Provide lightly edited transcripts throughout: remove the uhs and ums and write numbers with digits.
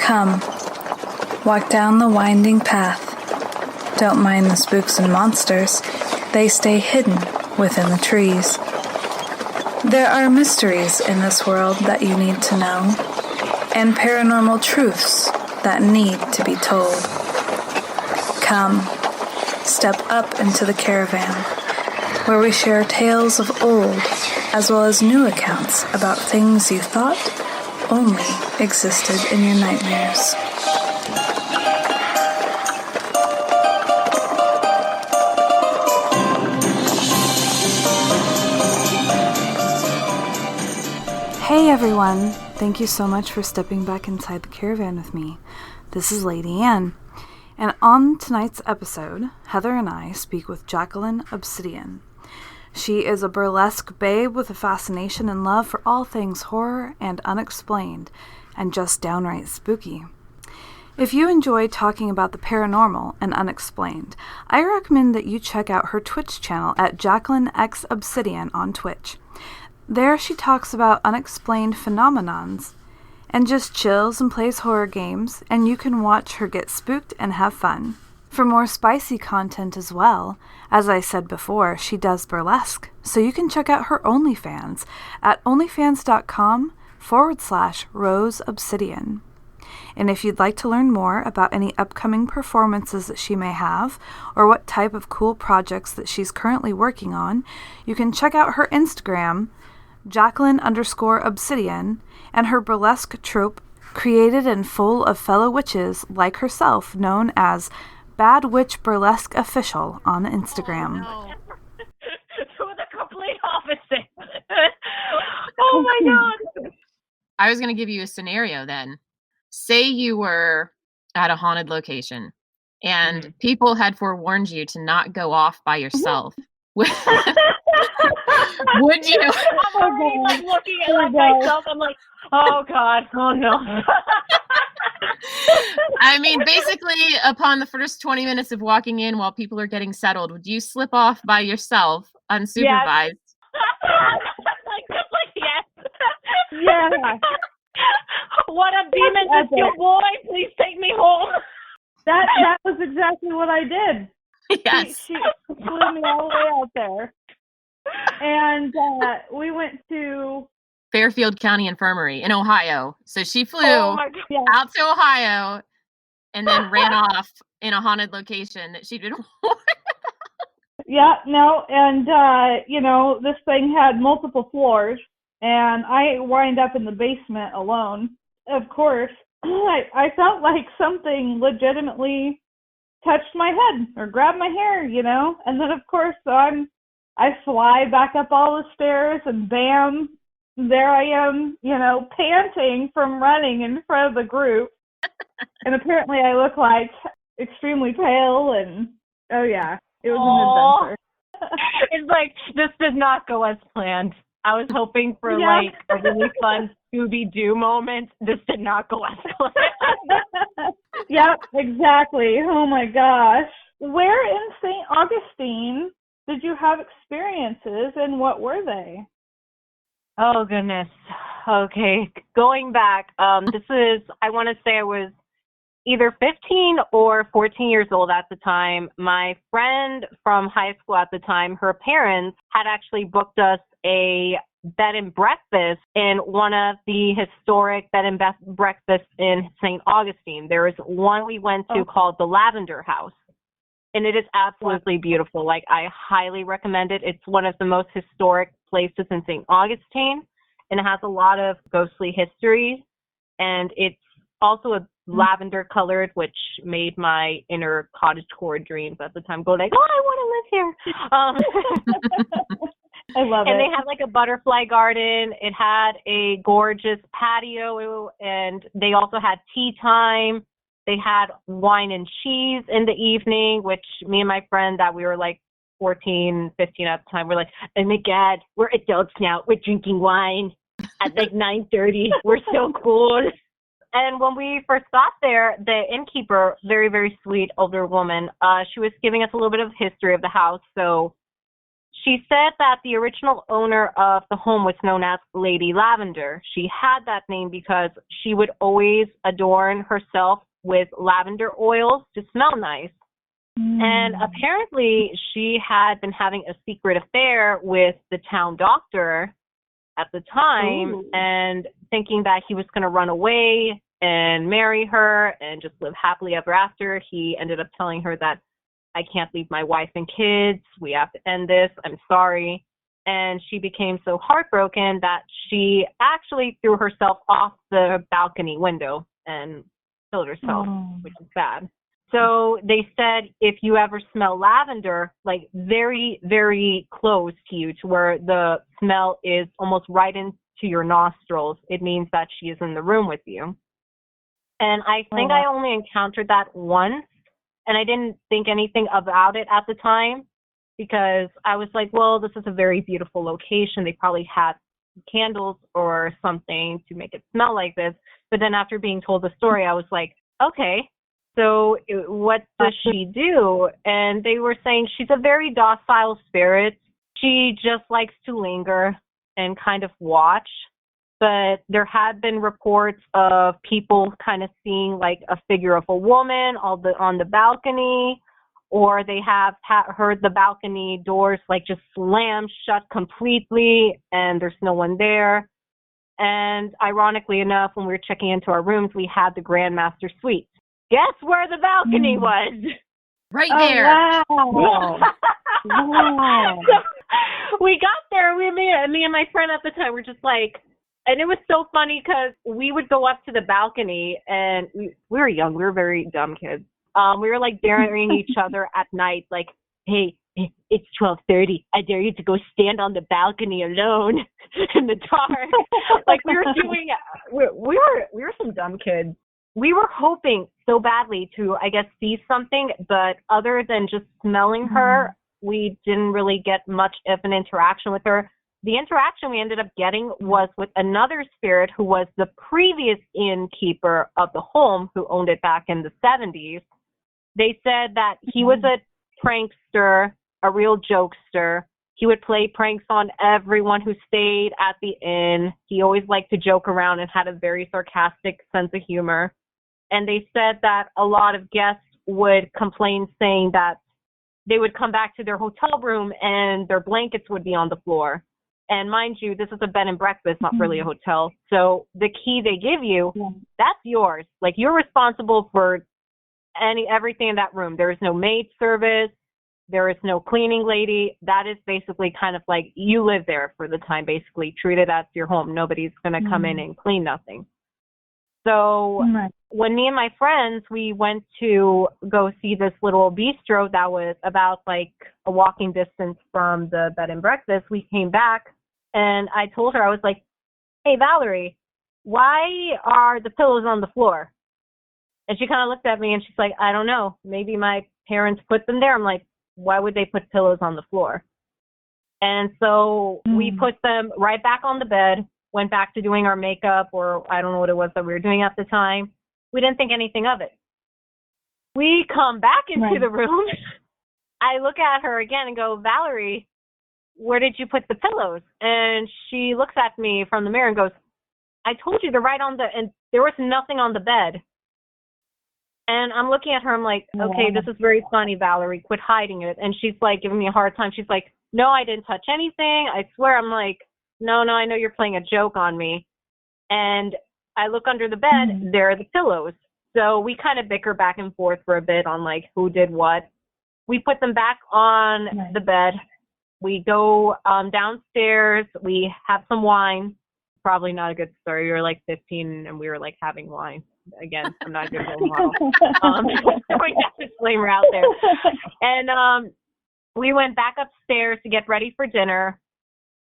Come, walk down the winding path. Don't mind the spooks and monsters. They stay hidden within the trees. There are mysteries in this world that you need to know, and paranormal truths that need to be told. Come, step up into the caravan, where we share tales of old as well as new accounts about things you thought only existed in your nightmares. Hey everyone! Thank you so much for stepping back inside the caravan with me. This is Lady Anne, and on tonight's episode, Heather and I speak with Jacqueline Obsidian. She is a burlesque babe with a fascination and love for all things horror and unexplained, and just downright spooky. If you enjoy talking about the paranormal and unexplained, I recommend that you check out her Twitch channel at Jacqueline X Obsidian on Twitch. There she talks about unexplained phenomenons and just chills and plays horror games, and you can watch her get spooked and have fun. For more spicy content as well, as I said before, she does burlesque, so you can check out her OnlyFans at onlyfans.com/Rose Obsidian. And if you'd like to learn more about any upcoming performances that she may have, or what type of cool projects that she's currently working on, you can check out her Instagram, Jacqueline_Obsidian, and her burlesque troupe, created and full of fellow witches like herself, known as Bad Witch Burlesque Official on Instagram. Oh, no. To the complete opposite. Oh my God. I was going to give you a scenario then. Say you were at a haunted location and people had forewarned you to not go off by yourself. Would you? I'm already like looking at myself. I'm like, oh God, oh no. I mean, basically, upon the first 20 minutes of walking in while people are getting settled, would you slip off by yourself, unsupervised? Yes. Yes. Yeah. What a demon is your boy? Please take me home. That was exactly what I did. Yes. She flew me all the way out there. And we went to Fairfield County Infirmary in Ohio. So she flew out to Ohio and then ran off in a haunted location that she didn't want. Yeah, no, and this thing had multiple floors, and I wind up in the basement alone. Of course, I felt like something legitimately touched my head or grabbed my hair, and then of course I fly back up all the stairs, and bam, there I am, panting from running in front of the group. And apparently I look like extremely pale, and oh yeah, it was an adventure. It's like, this did not go as planned. I was hoping for like a really fun Scooby-Doo moment. This did not go as planned. Yep, exactly. Oh my gosh. Where in St. Augustine did you have experiences, and what were they? Oh, goodness. Okay. Going back, I want to say I was either 15 or 14 years old at the time. My friend from high school at the time, her parents had actually booked us a bed and breakfast in one of the historic bed and breakfasts in St. Augustine. There was one we went to called the Lavender House. And it is absolutely beautiful. Like, I highly recommend it. It's one of the most historic places in St. Augustine, and it has a lot of ghostly history. And it's also a lavender colored, which made my inner cottagecore dreams at the time go like, oh, I want to live here. I love it. And they had like a butterfly garden. It had a gorgeous patio, and they also had tea time. They had wine and cheese in the evening, which me and my friend that we were like 14, 15 at the time, we're like, oh my God, we're adults now. We're drinking wine at like 9:30. We're so cool. And when we first got there, the innkeeper, very, very sweet older woman, she was giving us a little bit of history of the house. So She said that the original owner of the home was known as Lady Lavender. She had that name because she would always adorn herself with lavender oils to smell nice. And apparently she had been having a secret affair with the town doctor at the time and thinking that he was going to run away and marry her and just live happily ever after. He ended up telling her that, I can't leave my wife and kids. We have to end this. I'm sorry. And she became so heartbroken that she actually threw herself off the balcony window and killed herself, which is sad. So they said if you ever smell lavender, like very, very close to you to where the smell is almost right into your nostrils, it means that she is in the room with you. And I think I only encountered that once. And I didn't think anything about it at the time because I was like, well, this is a very beautiful location. They probably had candles or something to make it smell like this. But then after being told the story, I was like, okay, so what does she do? And they were saying she's a very docile spirit. She just likes to linger and kind of watch. But there had been reports of people kind of seeing like a figure of a woman on the balcony, or they have heard the balcony doors like just slam shut completely and there's no one there. And ironically enough, when we were checking into our rooms, we had the Grandmaster Suite. Guess where the balcony was? Right there. Wow. Wow. So we got there. Me and my friend at the time were just like, and it was so funny because we would go up to the balcony and we were young. We were very dumb kids. We were like daring each other at night, like, hey, it's 12:30. I dare you to go stand on the balcony alone in the dark. Like we were some dumb kids. We were hoping so badly to, I guess, see something, but other than just smelling her, we didn't really get much of an interaction with her. The interaction we ended up getting was with another spirit who was the previous innkeeper of the home who owned it back in the 70s. They said that he was a prankster, a real jokester. He would play pranks on everyone who stayed at the inn. He always liked to joke around and had a very sarcastic sense of humor. And they said that a lot of guests would complain saying that they would come back to their hotel room and their blankets would be on the floor. And mind you, this is a bed and breakfast, not really a hotel. So the key they give you, that's yours. Like you're responsible for everything in that room. There is no maid service. There is no cleaning lady. That is basically kind of like you live there for the time, basically. Treat it as your home. Nobody's going to come in and clean nothing. So when me and my friends, we went to go see this little bistro that was about like a walking distance from the bed and breakfast, we came back and I told her, I was like, hey, Valerie, why are the pillows on the floor? And she kind of looked at me and she's like, I don't know. Maybe my parents put them there. I'm like, why would they put pillows on the floor? And so we put them right back on the bed, went back to doing our makeup, or I don't know what it was that we were doing at the time. We didn't think anything of it. We come back into the room. I look at her again and go, Valerie, where did you put the pillows? And she looks at me from the mirror and goes, I told you they're right on and there was nothing on the bed. And I'm looking at her, I'm like, okay, this is very funny, Valerie, quit hiding it. And she's like giving me a hard time. She's like, no, I didn't touch anything. I swear. I'm like, no, I know you're playing a joke on me. And I look under the bed, there are the pillows. So we kind of bicker back and forth for a bit on like who did what. We put them back on the bed. We go downstairs. We have some wine. Probably not a good story. We were like 15 and we were like having wine. Again, I'm not a good role model. Throwing that disclaimer out there. And we went back upstairs to get ready for dinner.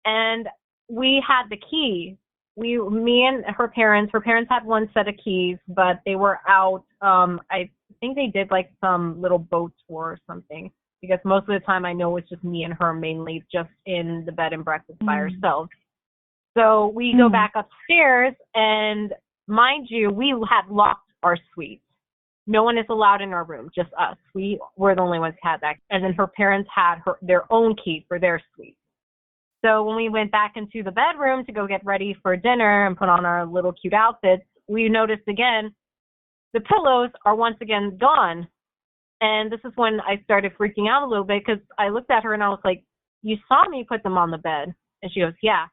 And we had the key. Me and her parents had one set of keys, but they were out. I think they did like some little boat tour or something, because most of the time I know it's just me and her mainly just in the bed and breakfast by ourselves. So we go back upstairs and mind you, we had locked our suite. no one is allowed in our room, just us. We were the only ones who had that. And then her parents had their own key for their suite. So when we went back into the bedroom to go get ready for dinner and put on our little cute outfits, we noticed again, the pillows are once again gone. And this is when I started freaking out a little bit because I looked at her and I was like, you saw me put them on the bed. And she goes, yeah.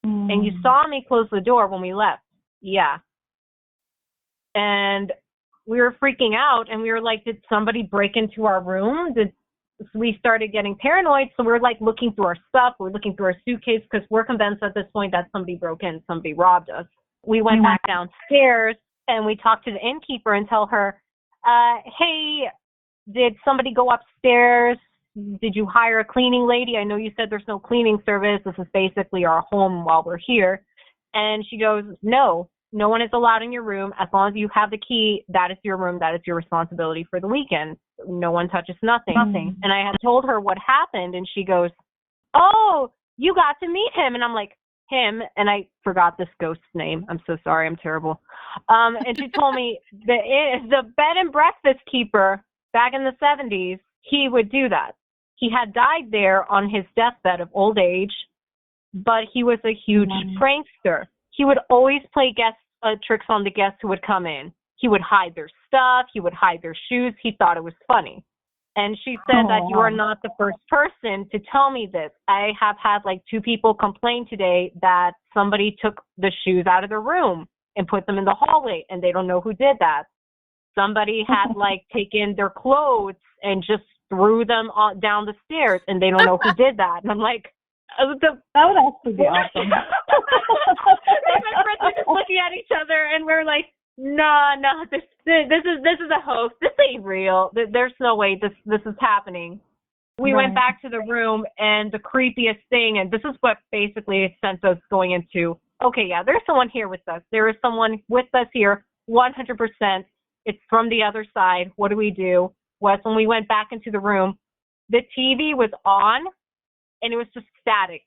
And you saw me close the door when we left. Yeah. And we were freaking out and we were like, did somebody break into our room? We started getting paranoid. So we're like looking through our stuff. We're looking through our suitcase because we're convinced at this point that somebody broke in, somebody robbed us. We went back downstairs and we talked to the innkeeper and tell her, hey, did somebody go upstairs? Did you hire a cleaning lady? I know you said there's no cleaning service. This is basically our home while we're here. And she goes, no one is allowed in your room. As long as you have the key, that is your room. That is your responsibility for the weekend. No one touches nothing. And I had told her what happened, and she goes, oh, you got to meet him. And I'm like, him? And I forgot this ghost's name. I'm so sorry. I'm terrible. And she told me the bed and breakfast keeper back in the 70s, he would do that. He had died there on his deathbed of old age, but he was a huge prankster. He would always play tricks on the guests who would come in. He would hide their stuff. He would hide their shoes. He thought it was funny. And she said that you are not the first person to tell me this. I have had like 2 people complain today that somebody took the shoes out of their room and put them in the hallway, and they don't know who did that. Somebody had like taken their clothes and just threw them down the stairs, and they don't know who did that. And I'm like, that would actually be awesome. And my friends are just looking at each other, and we're like, no, this is a hoax. This ain't real. There's no way this is happening. We went back to the room, and the creepiest thing, and this is what basically sent us going into, okay, yeah, there's someone here with us. There is someone with us here, 100%. It's from the other side. What do we do? Was when we went back into the room, the TV was on, and it was just static.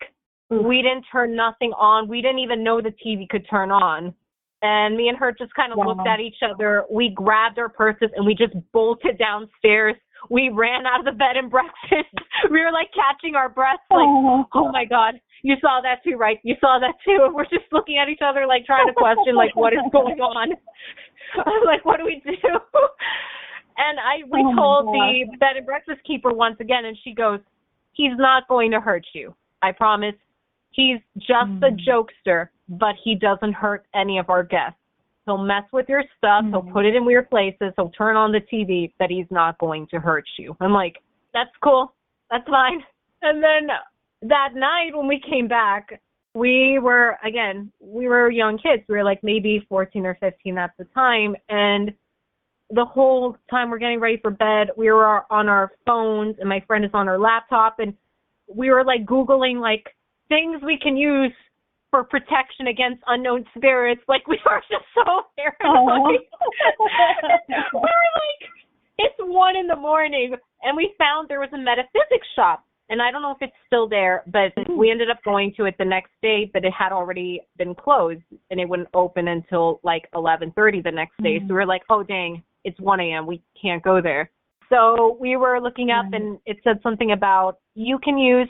We didn't turn nothing on. We didn't even know the TV could turn on. And me and her just kind of looked at each other. We grabbed our purses, and we just bolted downstairs. We ran out of the bed and breakfast. We were, like, catching our breaths, like, oh, my God, you saw that too, right? You saw that too. And we're just looking at each other, like, trying to question, like, what is going on? Like, what do we do? And we told the bed and breakfast keeper once again, and she goes, he's not going to hurt you. I promise. He's just a jokester, but he doesn't hurt any of our guests. He'll mess with your stuff. He'll put it in weird places. He'll turn on the TV, but he's not going to hurt you. I'm like, that's cool. That's fine. And then that night when we came back, we were young kids. We were like maybe 14 or 15 at the time. And the whole time we're getting ready for bed, we were on our phones, and my friend is on her laptop, and we were like Googling like things we can use for protection against unknown spirits. Like, we were just so paranoid. We were like, it's 1 a.m, and we found there was a metaphysics shop. And I don't know if it's still there, but we ended up going to it the next day, but it had already been closed, and it wouldn't open until like 11:30 the next day. So we were like, oh, dang, it's 1 a.m. We can't go there. So we were looking up, and it said something about you can use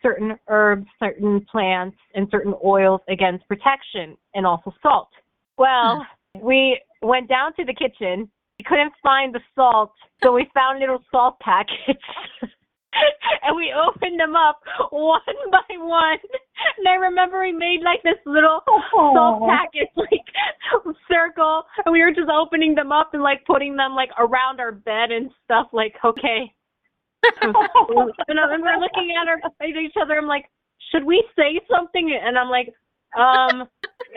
certain herbs, certain plants, and certain oils against protection, and also salt. Well, we went down to the kitchen. We couldn't find the salt, so we found little salt packets. And we opened them up one by one. And I remember we made like this little salt packet like circle, and we were just opening them up and like putting them like around our bed and stuff, like, okay. And we're looking at each other. I'm like, should we say something? And I'm like,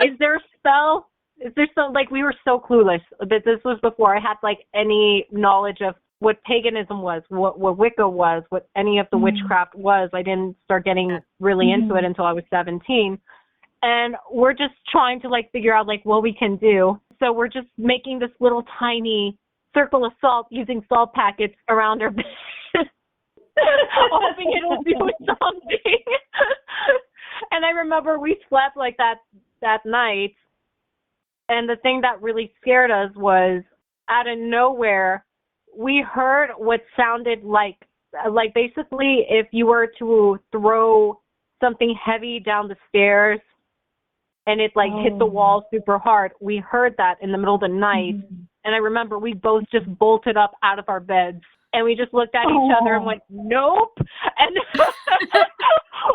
is there a spell? Is there some, like, we were so clueless. That this was before I had like any knowledge of what paganism was, what Wicca was, what any of the witchcraft was. I didn't start getting really into it until I was 17. And we're just trying to like figure out like what we can do. So we're just making this little tiny circle of salt using salt packets around our bed. Hoping it'll do something. And I remember we slept like that night. And the thing that really scared us was out of nowhere, we heard what sounded like basically if you were to throw something heavy down the stairs and it like hit the wall super hard. We heard that in the middle of the night. And I remember we both just bolted up out of our beds and we just looked at each other and went, nope. And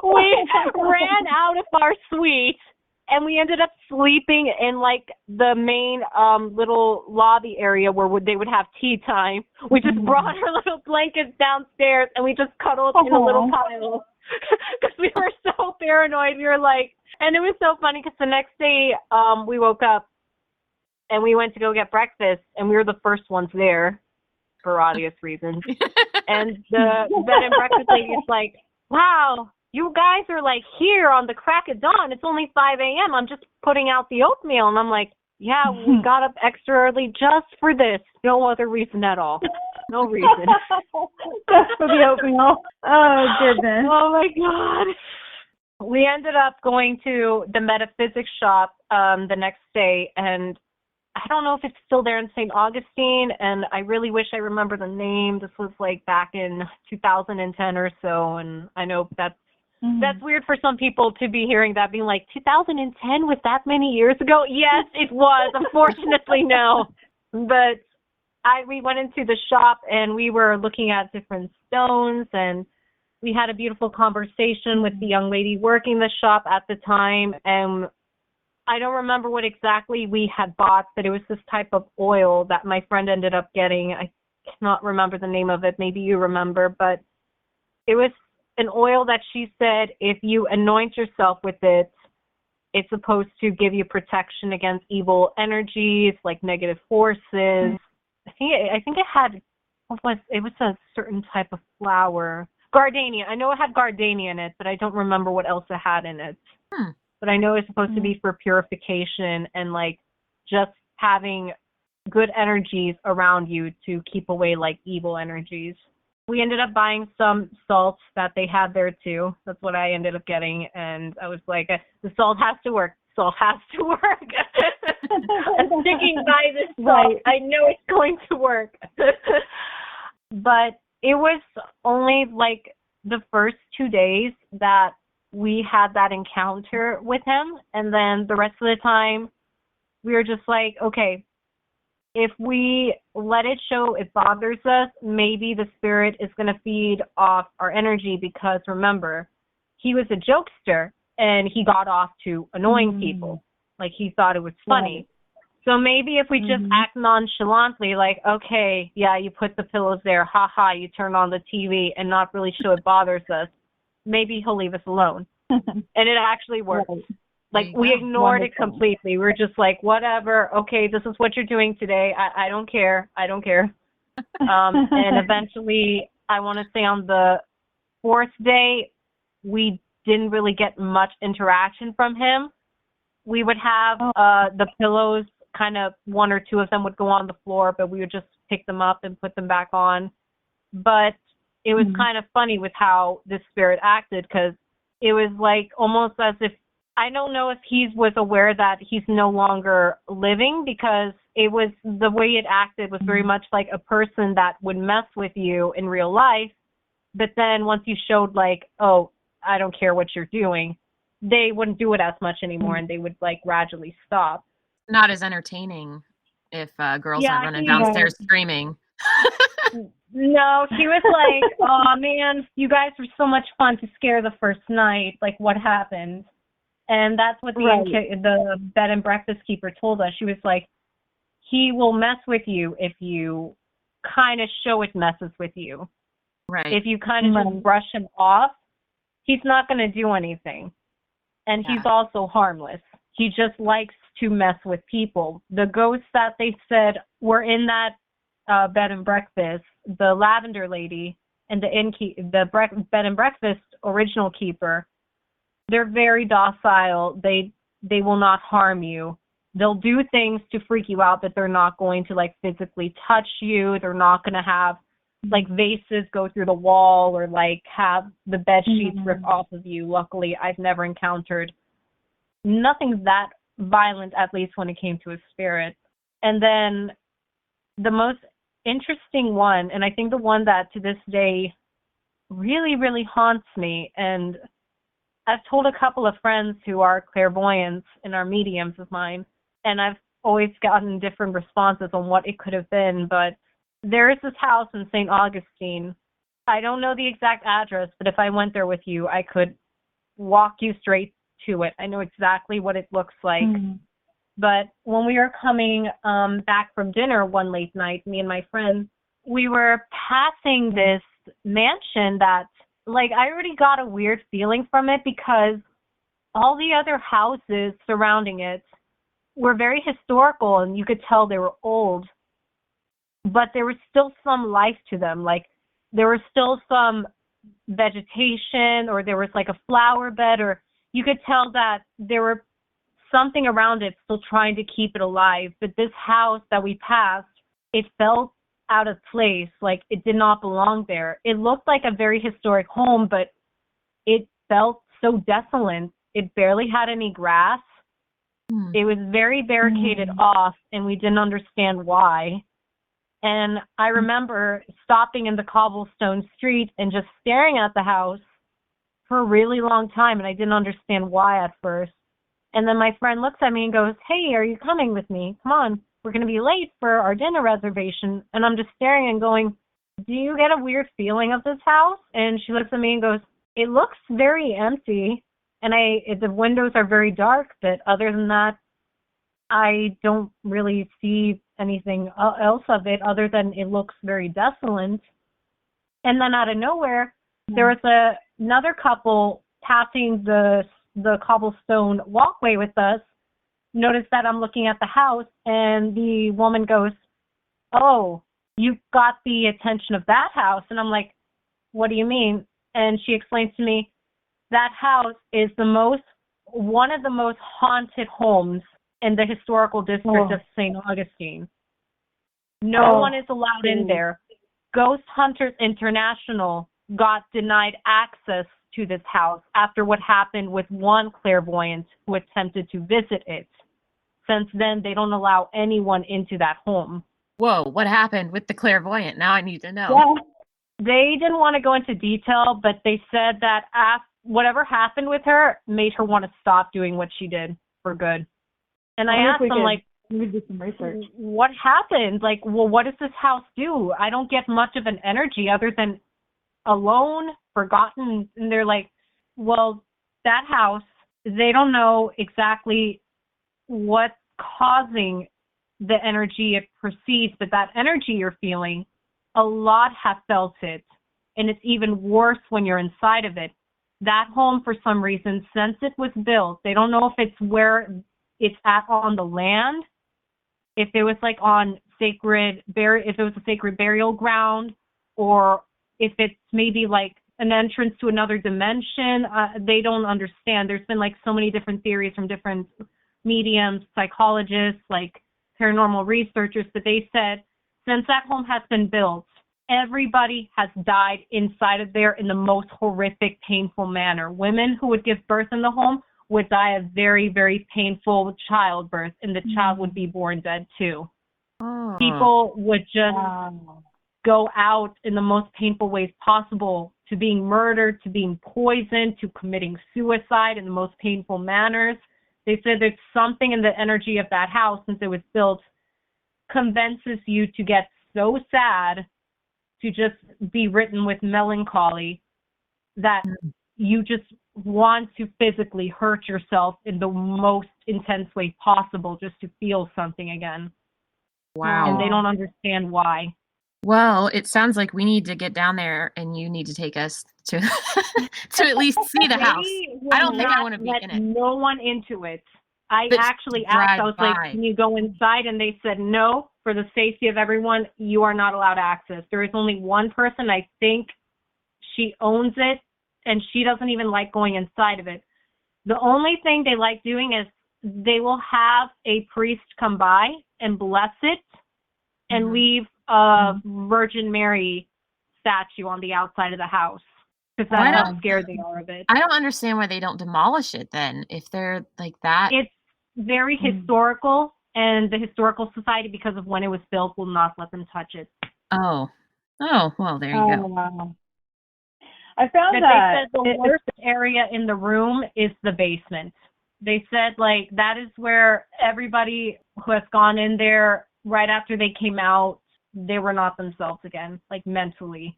we ran out of our suite and we ended up sleeping in like the main little lobby area where they would have tea time. We just brought our little blankets downstairs and we just cuddled in a little pile because we were so paranoid. We were like, and it was so funny because the next day we woke up and we went to go get breakfast and we were the first ones there for obvious reasons. And the bed and breakfast lady is like, wow, you guys are like here on the crack of dawn. It's only 5 a.m. I'm just putting out the oatmeal. And I'm like, yeah, we got up extra early just for this. No other reason at all. No reason. Just for the oatmeal. Oh, goodness. Oh, my God. We ended up going to the metaphysics shop the next day, and I don't know if it's still there in St. Augustine, and I really wish I remember the name. This was like back in 2010 or so, and I know that's weird for some people to be hearing that, being like, 2010 was that many years ago? Yes, it was. Unfortunately, no. But we went into the shop, and we were looking at different stones, and we had a beautiful conversation with the young lady working the shop at the time, and I don't remember what exactly we had bought, but it was this type of oil that my friend ended up getting. I cannot remember the name of it. Maybe you remember, but it was an oil that she said if you anoint yourself with it, it's supposed to give you protection against evil energies, like negative forces. I think it was a certain type of flower. Gardenia. I know it had gardenia in it, but I don't remember what else it had in it. But I know it's supposed to be for purification and like just having good energies around you to keep away like evil energies. We ended up buying some salts that they had there too. That's what I ended up getting, and I was like, the salt has to work. Salt has to work. I'm sticking by this salt. Right. I know it's going to work. But it was only like the first 2 days that we had that encounter with him. And then the rest of the time, we were just like, okay, if we let it show it bothers us, maybe the spirit is going to feed off our energy because, remember, he was a jokester and he got off to annoying people. Like, he thought it was funny. Right. So maybe if we just act nonchalantly, like, okay, yeah, you put the pillows there, haha, you turn on the TV and not really show it bothers us, maybe he'll leave us alone. And it actually worked. Right. Like, we ignored it completely. We were just like, whatever, okay, this is what you're doing today. I don't care. I don't care. And eventually, I want to say on the 4th day, we didn't really get much interaction from him. We would have the pillows, kind of 1 or 2 of them would go on the floor, but we would just pick them up and put them back on. But it was kind of funny with how this spirit acted, because it was like almost as if, I don't know if he was aware that he's no longer living, because it was, the way it acted was very much like a person that would mess with you in real life, but then once you showed like, oh, I don't care what you're doing, they wouldn't do it as much anymore, and they would like gradually stop. Not as entertaining if girls are running downstairs screaming. No, she was like, oh man, you guys were so much fun to scare the first night. Like, what happened? And that's what the bed and breakfast keeper told us. She was like, he will mess with you if you kind of show it messes with you. Right. If you kind of just brush him off, he's not going to do anything. And he's also harmless. He just likes to mess with people. The ghosts that they said were in that bed and breakfast, the Lavender lady and the bed and breakfast original keeper, they're very docile. They will not harm you. They'll do things to freak you out, but they're not going to like physically touch you. They're not going to have like vases go through the wall or like have the bed sheets rip off of you. Luckily, I've never encountered nothing that violent, at least when it came to a spirit. And then the most interesting one, and I think the one that to this day really, really haunts me, and I've told a couple of friends who are clairvoyants and are mediums of mine, and I've always gotten different responses on what it could have been, but there is this house in St. Augustine. I don't know the exact address, but if I went there with you, I could walk you straight to it. I know exactly what it looks like. But when we were coming back from dinner one late night, me and my friend, we were passing this mansion that, like, I already got a weird feeling from it because all the other houses surrounding it were very historical and you could tell they were old, but there was still some life to them. Like, there was still some vegetation, or there was like a flower bed, or you could tell that there were something around it still trying to keep it alive. But this house that we passed, it felt out of place, like it did not belong there. It looked like a very historic home, but it felt so desolate. It barely had any grass. It was very barricaded off, and we didn't understand why. And I remember stopping in the cobblestone street and just staring at the house for a really long time, and I didn't understand why at first. And then my friend looks at me and goes, "Hey, are you coming with me? Come on, we're going to be late for our dinner reservation." And I'm just staring and going, "Do you get a weird feeling of this house?" And she looks at me and goes, "It looks very empty, and the windows are very dark, but other than that, I don't really see anything else of it other than it looks very desolate." And then out of nowhere, there was another couple passing the cobblestone walkway with us, noticed that I'm looking at the house, and the woman goes, "Oh, you got the attention of that house." And I'm like, "What do you mean?" And she explains to me, that house is one of the most haunted homes in the historical district of St. Augustine. No one is allowed in there. Ghost Hunters International got denied access to this house after what happened with one clairvoyant who attempted to visit it. Since then, they don't allow anyone into that home. Whoa, what happened with the clairvoyant? Now I need to know. Well, they didn't want to go into detail, but they said that whatever happened with her made her want to stop doing what she did for good. And I asked them, like, we could do some research. What happened? Like, well, what does this house do? I don't get much of an energy other than alone, forgotten. And they're like, well, that house, they don't know exactly what's causing the energy it perceives, but that energy you're feeling, a lot have felt it. And it's even worse when you're inside of it. That home, for some reason, since it was built, they don't know if it's where it's at on the land, if it was like on if it was a sacred burial ground, or if it's maybe like an entrance to another dimension. They don't understand. There's been like so many different theories from different mediums, psychologists, like paranormal researchers, but they said since that home has been built, everybody has died inside of there in the most horrific, painful manner. Women who would give birth in the home would die a very, very painful childbirth, and the child would be born dead too. People would just go out in the most painful ways possible, to being murdered, to being poisoned, to committing suicide in the most painful manners. They said there's something in the energy of that house, since it was built, convinces you to get so sad, to just be written with melancholy, that you just want to physically hurt yourself in the most intense way possible just to feel something again. Wow. And they don't understand why. Well, it sounds like we need to get down there, and you need to take us to to at least see the house. I don't think I want to be in it. No one into it. I But actually asked, I was drive like, by. can you go inside? And they said, no, for the safety of everyone, you are not allowed access. There is only one person, I think she owns it, and she doesn't even like going inside of it. The only thing they like doing is they will have a priest come by and bless it and leave a Virgin Mary statue on the outside of the house, because that's how scared they are of it. I don't understand why they don't demolish it then, if they're like that. It's very historical, and the Historical Society, because of when it was built, will not let them touch it. Oh, well, there you go. Wow. I found But that they said the worst area in the room is the basement. They said, like, that is where everybody who has gone in there right after they came out, they were not themselves again, like mentally.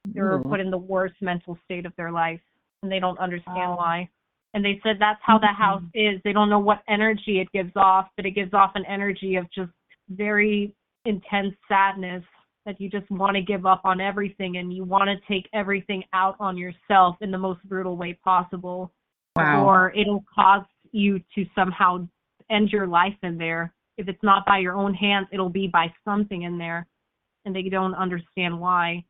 They were put in the worst mental state of their life, and they don't understand why. And they said that's how the house is. They don't know what energy it gives off, but it gives off an energy of just very intense sadness, that you just want to give up on everything and you want to take everything out on yourself in the most brutal way possible. Wow. Or it'll cause you to somehow end your life in there. If it's not by your own hands, it'll be by something in there, and they don't understand why.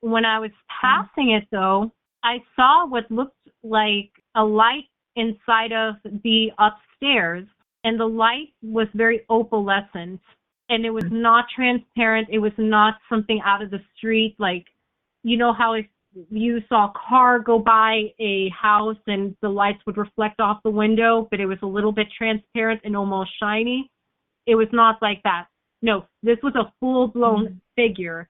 When I was passing it, though, I saw what looked like a light inside of the upstairs, and the light was very opalescent, and it was not transparent. It was not something out of the street, like, you know how if you saw a car go by a house and the lights would reflect off the window, but it was a little bit transparent and almost shiny? It was not like that. No, this was a full-blown figure.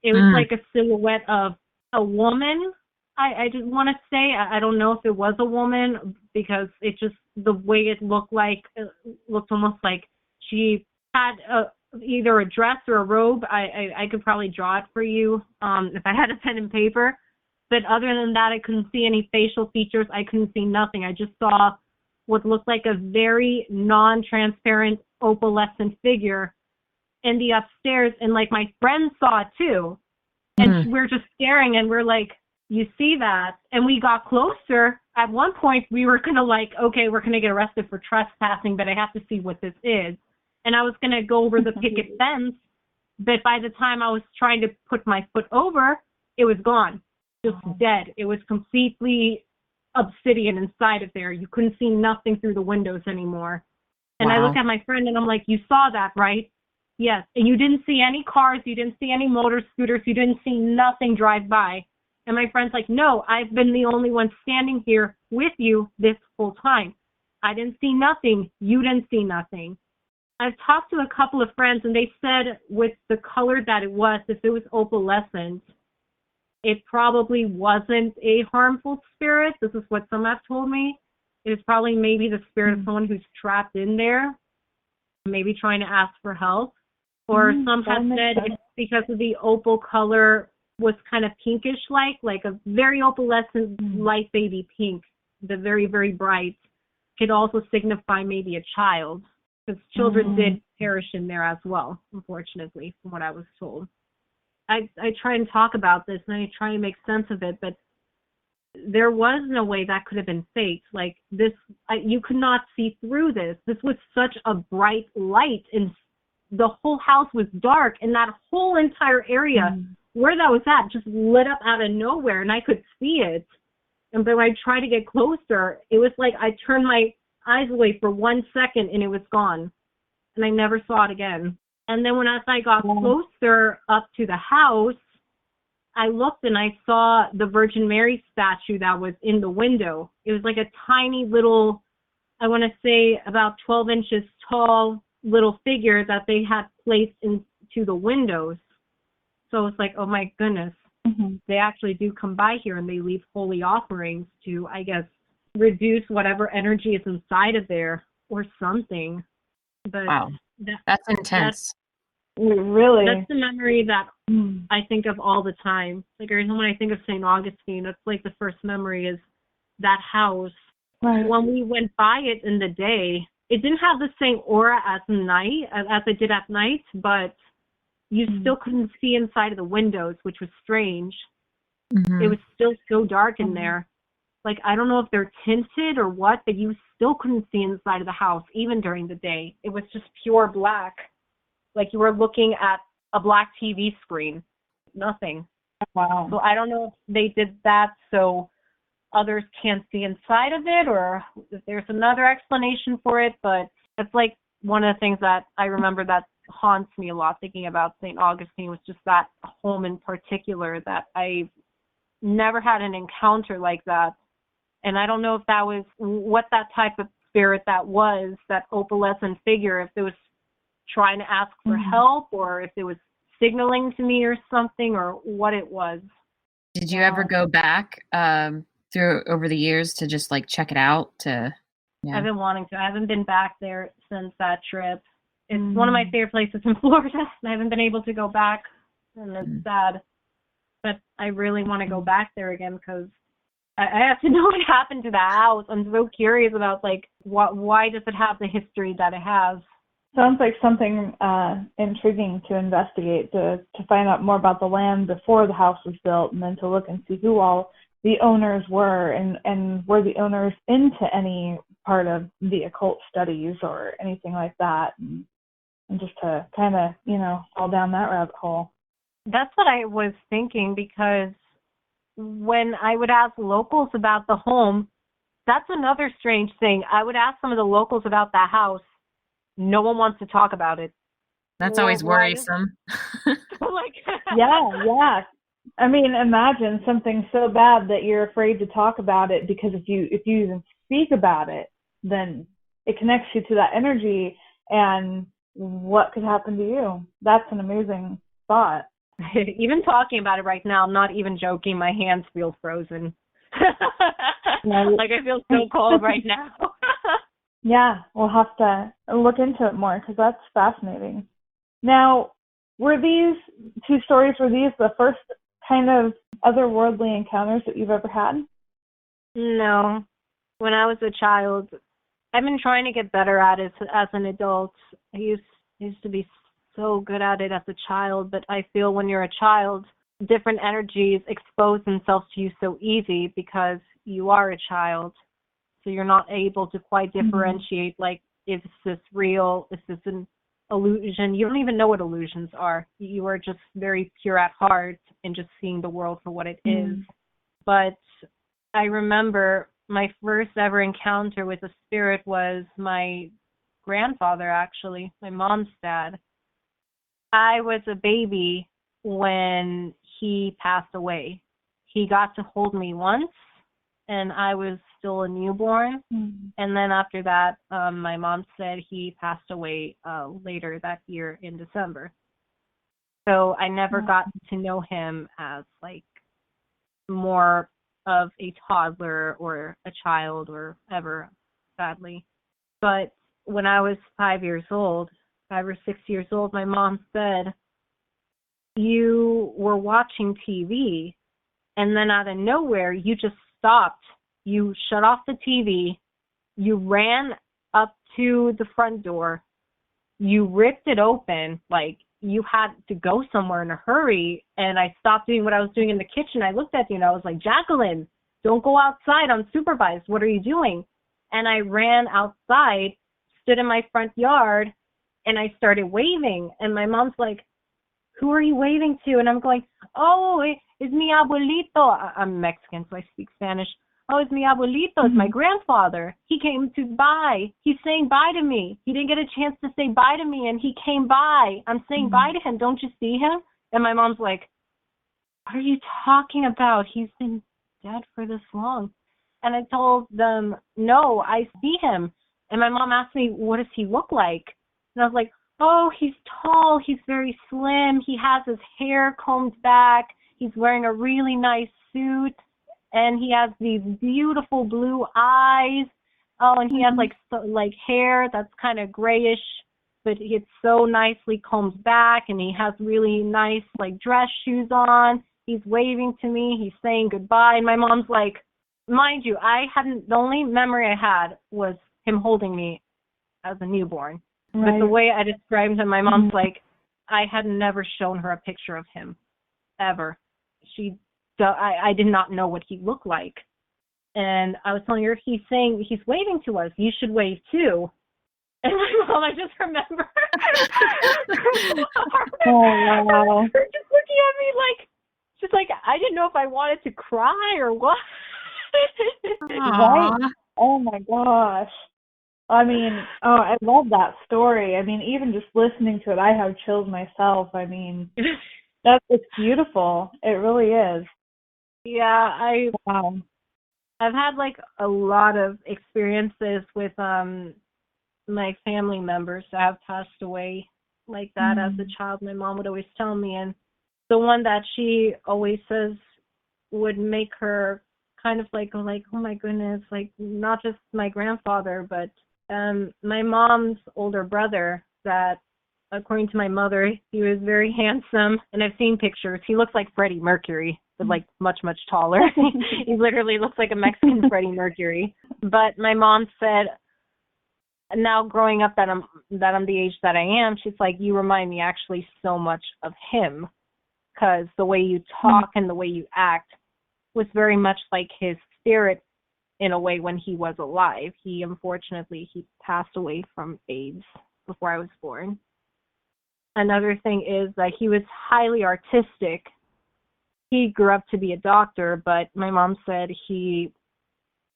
It was like a silhouette of a woman. I just want to say, I don't know if it was a woman, because it just, the way it looked almost like she had either a dress or a robe. I could probably draw it for you if I had a pen and paper. But other than that, I couldn't see any facial features. I couldn't see nothing. I just saw what looked like a very non-transparent opalescent figure in the upstairs. And like my friend saw it too. And we're just staring and we're like, you see that? And we got closer. At one point we were going to like, okay, we're going to get arrested for trespassing, but I have to see what this is. And I was going to go over the picket fence, but by the time I was trying to put my foot over, it was gone. Just dead. It was completely obsidian inside of there. You couldn't see nothing through the windows anymore. And I look at my friend and I'm like, you saw that, right? Yes. And you didn't see any cars. You didn't see any motor scooters. You didn't see nothing drive by. And my friend's like, no, I've been the only one standing here with you this whole time. I didn't see nothing. You didn't see nothing. I've talked to a couple of friends and they said with the color that it was, if it was opalescent, it probably wasn't a harmful spirit. This is what some have told me. It was probably maybe the spirit of someone who's trapped in there, maybe trying to ask for help. Or some have said it's because of the opal color was kind of pinkish like a very opalescent light baby pink, the very, very bright. Could also signify maybe a child, because children did perish in there as well, unfortunately, from what I was told. I try and talk about this and I try and make sense of it, but there was no way that could have been faked. Like this, you could not see through this. This was such a bright light, and the whole house was dark, and that whole entire area where that was at just lit up out of nowhere, and I could see it. And when I tried to get closer, it was like I turned my eyes away for 1 second and it was gone, and I never saw it again. And then as I got closer up to the house, I looked and I saw the Virgin Mary statue that was in the window. It was like a tiny little, I want to say about 12 inches tall little figure that they had placed into the windows. So it's like, oh my goodness, they actually do come by here and they leave holy offerings to, I guess, reduce whatever energy is inside of there or something. But wow, that's intense. Really? That's the memory that I think of all the time. Like when I think of St. Augustine, that's like the first memory is that house. Right. When we went by it in the day, it didn't have the same aura as it did at night, but you still couldn't see inside of the windows, which was strange. It was still so dark in there. Like, I don't know if they're tinted or what, but you still couldn't see inside of the house, even during the day. It was just pure black. Like you were looking at a black TV screen. Nothing. Wow. So I don't know if they did that so others can't see inside of it, or if there's another explanation for it, but it's like one of the things that I remember that haunts me a lot thinking about St. Augustine was just that home in particular, that I never had an encounter like that. And I don't know if that was what that type of spirit that was, that opalescent figure, if it was trying to ask for help or if it was signaling to me or something, or what it was. Did you ever go back through over the years to just like check it out? I've been wanting to. I haven't been back there since that trip. It's one of my favorite places in Florida. I haven't been able to go back, and it's sad. But I really want to go back there again because I have to know what happened to the house. I'm so curious about, like, why does it have the history that it has? Sounds like something intriguing to investigate, to find out more about the land before the house was built, and then to look and see who all the owners were, and were the owners into any part of the occult studies or anything like that, and just to kind of, fall down that rabbit hole. That's what I was thinking, because when I would ask locals about the home, that's another strange thing. I would ask some of the locals about the house. No one wants to talk about it. That's always worrisome. Yeah. I mean, imagine something so bad that you're afraid to talk about it, because if you even speak about it, then it connects you to that energy, and what could happen to you? That's an amazing thought. Even talking about it right now, I'm not even joking, my hands feel frozen. Like I feel so cold right now. Yeah, we'll have to look into it more, because that's fascinating. Now, were these two stories, the first kind of otherworldly encounters that you've ever had? No. When I was a child, I've been trying to get better at it as an adult. I used to be so good at it as a child, but I feel when you're a child, different energies expose themselves to you so easy because you are a child. So you're not able to quite differentiate, like, is this real? Is this an illusion? You don't even know what illusions are. You are just very pure at heart and just seeing the world for what it is. But I remember my first ever encounter with a spirit was my grandfather, actually, my mom's dad. I was a baby when he passed away. He got to hold me once, and I was still a newborn. And then after that, my mom said he passed away later that year in December. So I never got to know him as, like, more of a toddler or a child or ever, sadly. But when I was 5 or 6 years old, my mom said, you were watching TV, and then out of nowhere, you just stopped. You shut off the TV. You ran up to the front door. You ripped it open, like you had to go somewhere in a hurry. And I stopped doing what I was doing in the kitchen. I looked at you and I was like, Jacqueline, don't go outside unsupervised. What are you doing? And I ran outside, stood in my front yard, and I started waving. And my mom's like, who are you waving to? And I'm going, oh, it's mi abuelito. I'm Mexican, so I speak Spanish. Oh, it's mi abuelito. It's my grandfather. He came to bye. He's saying bye to me. He didn't get a chance to say bye to me, and he came by. I'm saying bye to him. Don't you see him? And my mom's like, what are you talking about? He's been dead for this long. And I told them, no, I see him. And my mom asked me, what does he look like? And I was like, oh, he's tall. He's very slim. He has his hair combed back. He's wearing a really nice suit. And he has these beautiful blue eyes. Oh, and he has like hair that's kind of grayish, but it's so nicely combed back. And he has really nice like dress shoes on. He's waving to me. He's saying goodbye. And my mom's like, mind you, the only memory I had was him holding me as a newborn. Right. But the way I described him, my mom's like, I had never shown her a picture of him, ever. I did not know what he looked like. And I was telling her, he's waving to us. You should wave too. And my mom, I just remember her just looking at me like, just like, I didn't know if I wanted to cry or what. Right? Oh my gosh. I mean, I love that story. I mean, even just listening to it, I have chills myself. I mean, it's beautiful. It really is. Yeah, I've had like a lot of experiences with my family members that have passed away like that as a child. My mom would always tell me, and the one that she always says would make her kind of like, oh my goodness, like not just my grandfather, but my mom's older brother, that according to my mother, he was very handsome, and I've seen pictures. He looks like Freddie Mercury, but like much, much taller. He literally looks like a Mexican Freddie Mercury. But my mom said, now growing up that I'm the age that I am, she's like, you remind me actually so much of him, because the way you talk and the way you act was very much like his spirit in a way when he was alive. He passed away from AIDS before I was born. Another thing is that he was highly artistic. He grew up to be a doctor, but my mom said he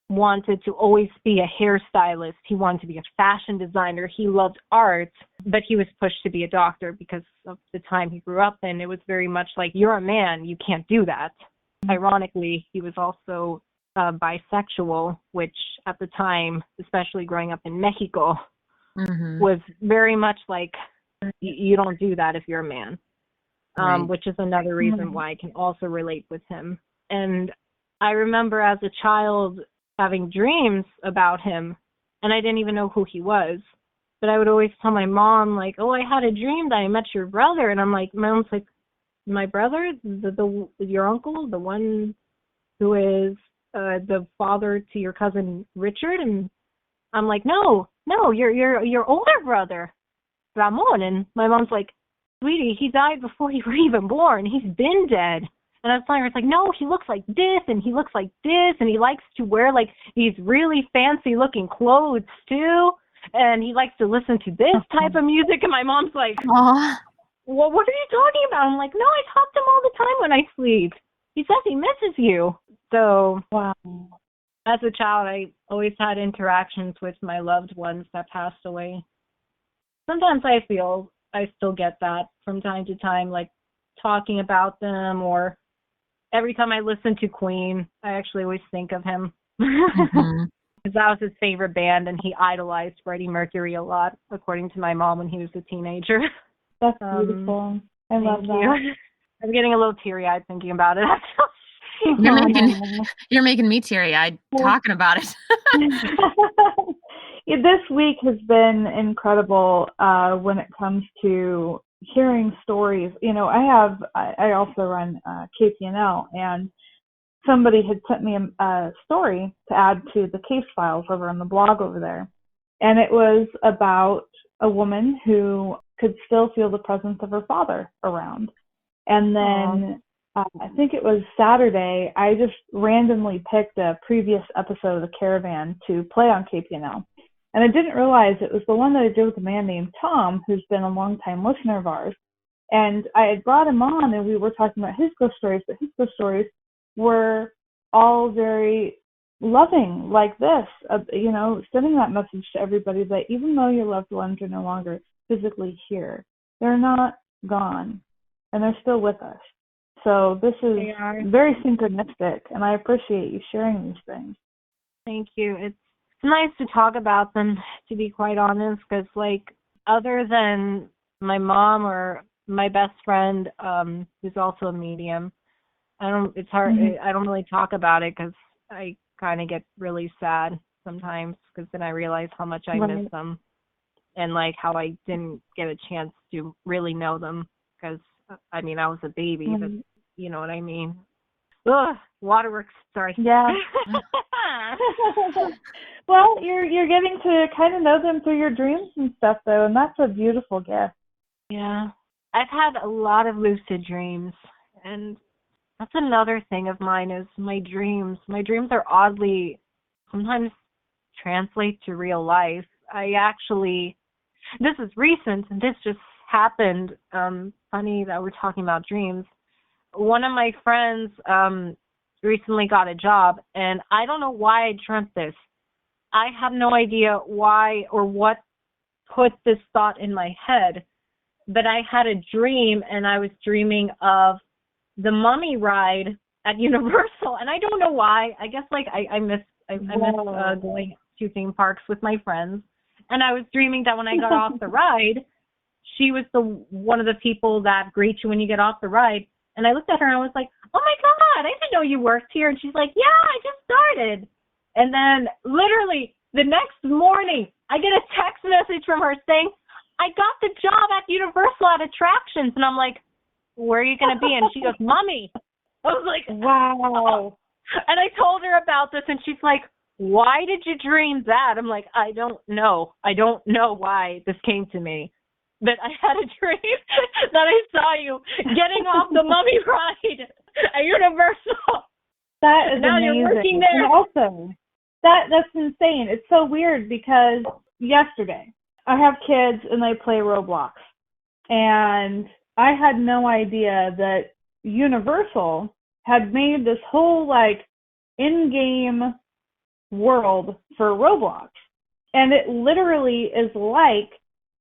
wanted to always be a hairstylist. He wanted to be a fashion designer. He loved art, but he was pushed to be a doctor because of the time he grew up in. It was very much like, you're a man, you can't do that. Ironically, he was also bisexual, which at the time, especially growing up in Mexico, was very much like, you don't do that if you're a man, right. Which is another reason why I can also relate with him. And I remember as a child having dreams about him, and I didn't even know who he was, but I would always tell my mom, like, oh, I had a dream that I met your brother, and I'm like, my mom's like, my brother, your uncle, the one who is the father to your cousin Richard? And I'm like, no, your older brother, Ramon. And my mom's like, sweetie, he died before you were even born. He's been dead. And I was telling her, it's like, no, he looks like this, and he looks like this, and he likes to wear like these really fancy looking clothes too, and he likes to listen to this type of music. And my mom's like, well, what are you talking about? I'm like, no, I talk to him all the time when I sleep. He says he misses you. So, wow. As a child, I always had interactions with my loved ones that passed away. Sometimes I feel I still get that from time to time, like talking about them, or every time I listen to Queen, I actually always think of him. Because that was his favorite band, and he idolized Freddie Mercury a lot, according to my mom, when he was a teenager. That's beautiful. I love that. I'm getting a little teary-eyed thinking about it. You're making me teary-eyed talking about it. This week has been incredible when it comes to hearing stories. You know, I also run KPNL, and somebody had sent me a story to add to the case files over on the blog over there. And it was about a woman who could still feel the presence of her father around. And then I think it was Saturday, I just randomly picked a previous episode of The Caravan to play on KPNL. And I didn't realize it was the one that I did with a man named Tom, who's been a longtime listener of ours. And I had brought him on, and we were talking about his ghost stories, but his ghost stories were all very loving, like this, you know, sending that message to everybody that even though your loved ones are no longer physically here, they're not gone, and they're still with us. So this is very synchronistic, and I appreciate you sharing these things. Thank you. It's nice to talk about them, to be quite honest, because, like, other than my mom or my best friend, who's also a medium, I don't really talk about it because I kind of get really sad sometimes, because then I realize how much I miss them, and like how I didn't get a chance to really know them, because I mean, I was a baby, but you know what I mean. Ugh, waterworks, sorry. Yeah. Well, you're getting to kind of know them through your dreams and stuff, though, and that's a beautiful gift. Yeah. I've had a lot of lucid dreams, and that's another thing of mine is my dreams. My dreams are oddly sometimes translate to real life. This is recent, and this just happened. Funny that we're talking about dreams. One of my friends recently got a job, and I don't know why I dreamt this. I have no idea why or what put this thought in my head, but I had a dream, and I was dreaming of the Mummy ride at Universal, know, and I don't know why. I guess like I miss going to theme parks with my friends, and I was dreaming that when I got off the ride, she was one of the people that greet you when you get off the ride. And I looked at her and I was like, oh my God, I didn't know you worked here. And she's like, yeah, I just started. And then literally the next morning, I get a text message from her saying, I got the job at Universal at Attractions. And I'm like, where are you going to be? And she goes, Mommy. I was like, wow. Oh. And I told her about this, and she's like, why did you dream that? I'm like, I don't know. I don't know why this came to me. But I had a dream that I saw you getting off the Mummy ride at Universal. That is now amazing. You're working there. And also, that's insane. It's so weird because yesterday I have kids and they play Roblox, and I had no idea that Universal had made this whole like in-game world for Roblox, and it literally is like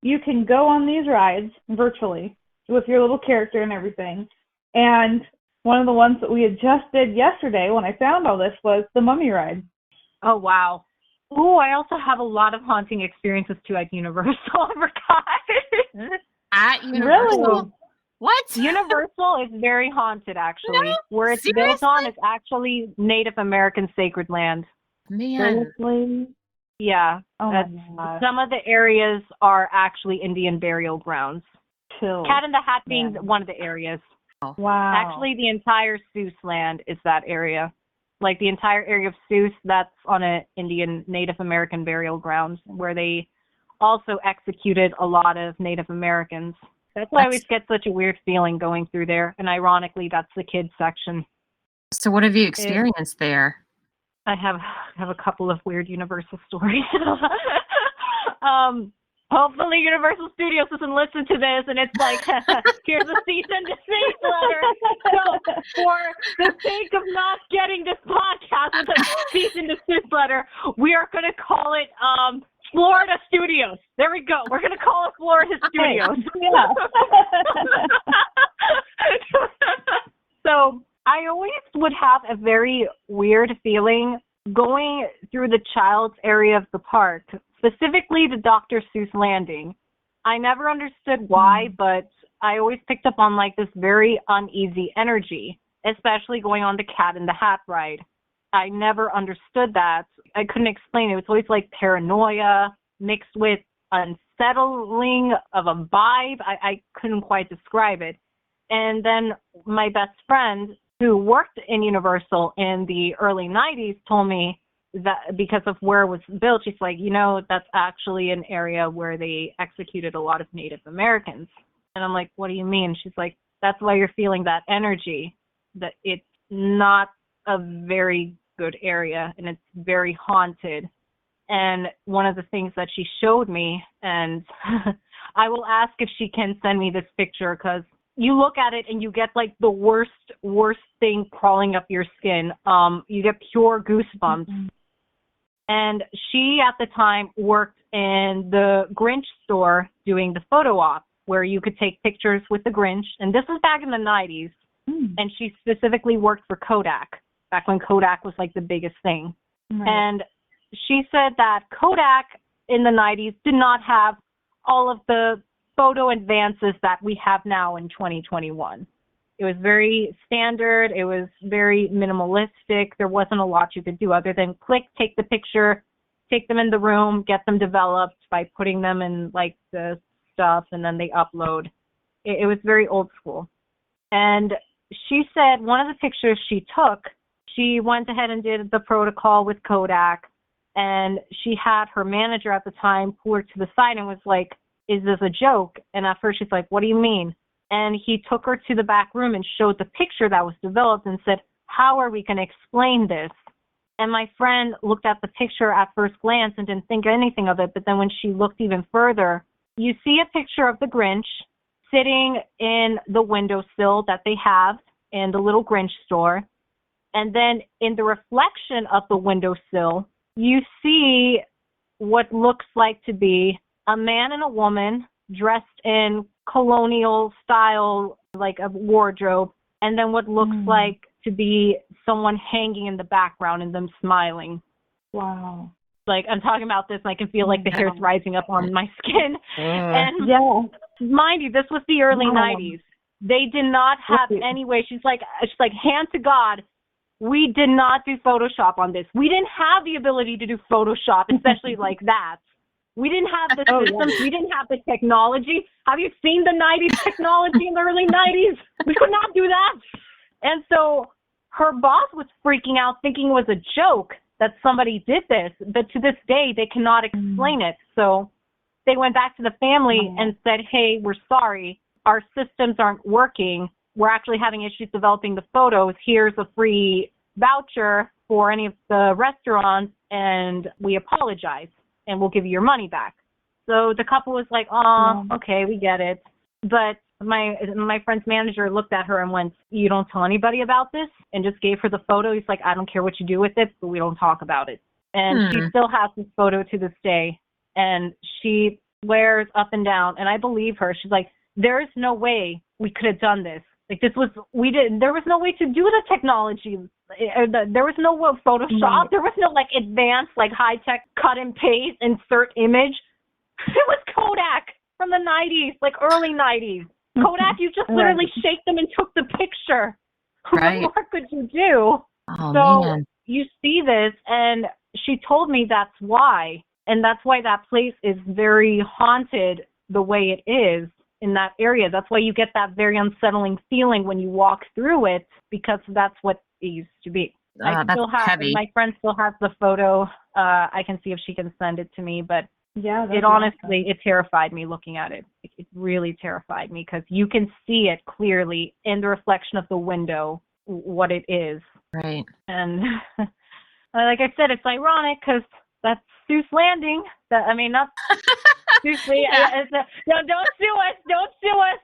you can go on these rides virtually with your little character and everything. And one of the ones that we had just did yesterday when I found all this was the Mummy ride. Oh, wow. Oh, I also have a lot of haunting experiences too at Universal. I forgot. At Universal? Really? What? Universal is very haunted, actually. No, where it's seriously? built on is actually Native American sacred land. Man. Seriously? Yeah. Oh my God. Some of the areas are actually Indian burial grounds. Chill. Cat in the Hat being one of the areas. Wow. Actually, the entire Sioux land is that area. Like the entire area of Sioux, that's on an Indian Native American burial ground where they also executed a lot of Native Americans. That's why I always get such a weird feeling going through there. And ironically, that's the kids section. So what have you experienced there? I have a couple of weird Universal stories. Hopefully Universal Studios doesn't listen to this and it's like, here's a cease and desist letter. So for the sake of not getting this podcast with a cease and desist letter, we are going to call it Florida Studios. There we go. We're going to call it Florida Studios. Yeah. So I always would have a very weird feeling going through the child's area of the park, specifically the Dr. Seuss landing. I never understood why, but I always picked up on like this very uneasy energy, especially going on the Cat in the Hat ride. I never understood that. I couldn't explain it. It was always like paranoia mixed with unsettling of a vibe. I couldn't quite describe it. And then my best friend who worked in Universal in the early 90s told me that because of where it was built, she's like, you know, that's actually an area where they executed a lot of Native Americans. And I'm like, what do you mean? She's like, that's why you're feeling that energy, that it's not a very good area and it's very haunted. And one of the things that she showed me, and I will ask if she can send me this picture because you look at it and you get like the worst thing crawling up your skin. You get pure goosebumps. Mm-hmm. And she at the time worked in the Grinch store doing the photo op where you could take pictures with the Grinch. And this was back in the 90s. And she specifically worked for Kodak back when Kodak was like the biggest thing. Right. And she said that Kodak in the 90s did not have all of the photo advances that we have now in 2021. It was very standard. It was very minimalistic. There wasn't a lot you could do other than click, take the picture, take them in the room, get them developed by putting them in like the stuff and then they upload. It was very old school. And she said one of the pictures she took, she went ahead and did the protocol with Kodak, and she had her manager at the time pull her to the side and was like, is this a joke? And at first she's like, what do you mean? And he took her to the back room and showed the picture that was developed and said, how are we going to explain this? And my friend looked at the picture at first glance and didn't think anything of it. But then when she looked even further, you see a picture of the Grinch sitting in the windowsill that they have in the little Grinch store. And then in the reflection of the windowsill, you see what looks like to be a man and a woman dressed in colonial style, like a wardrobe, and then what looks like to be someone hanging in the background and them smiling. Wow. Like, I'm talking about this and I can feel like the hair's rising up on my skin. And mind you, this was the early 90s. They did not have any way. She's like, hand to God, we did not do Photoshop on this. We didn't have the ability to do Photoshop, especially like that. We didn't have the systems. We didn't have the technology. Have you seen the 90s technology in the early 90s? We could not do that. And so her boss was freaking out, thinking it was a joke that somebody did this. But to this day, they cannot explain it. So they went back to the family and said, hey, we're sorry. Our systems aren't working. We're actually having issues developing the photos. Here's a free voucher for any of the restaurants, and we apologize, and we'll give you your money back. So the couple was like, oh, okay, we get it. But my friend's manager looked at her and went, you don't tell anybody about this? And just gave her the photo. He's like, I don't care what you do with it, but we don't talk about it. And she still has this photo to this day. And she swears up and down, and I believe her. She's like, there is no way we could have done this. Like, there was no way to do the technology. There was no Photoshop. There was no, like, advanced, like, high-tech cut and paste, insert image. It was Kodak from the 90s, like, early 90s. Kodak, you just literally shake them and took the picture. Right. What more could you do? Man. You see this, and she told me that's why. And that's why that place is very haunted the way it is in that area. That's why you get that very unsettling feeling when you walk through it, because that's what it used to be. That's heavy. My friend still has the photo. I can see if she can send it to me, but it honestly, it terrified me looking at it. It really terrified me because you can see it clearly in the reflection of the window, what it is. Right. And like I said, it's ironic because that's Seuss Landing. Not seriously. No, don't sue us. Don't sue us.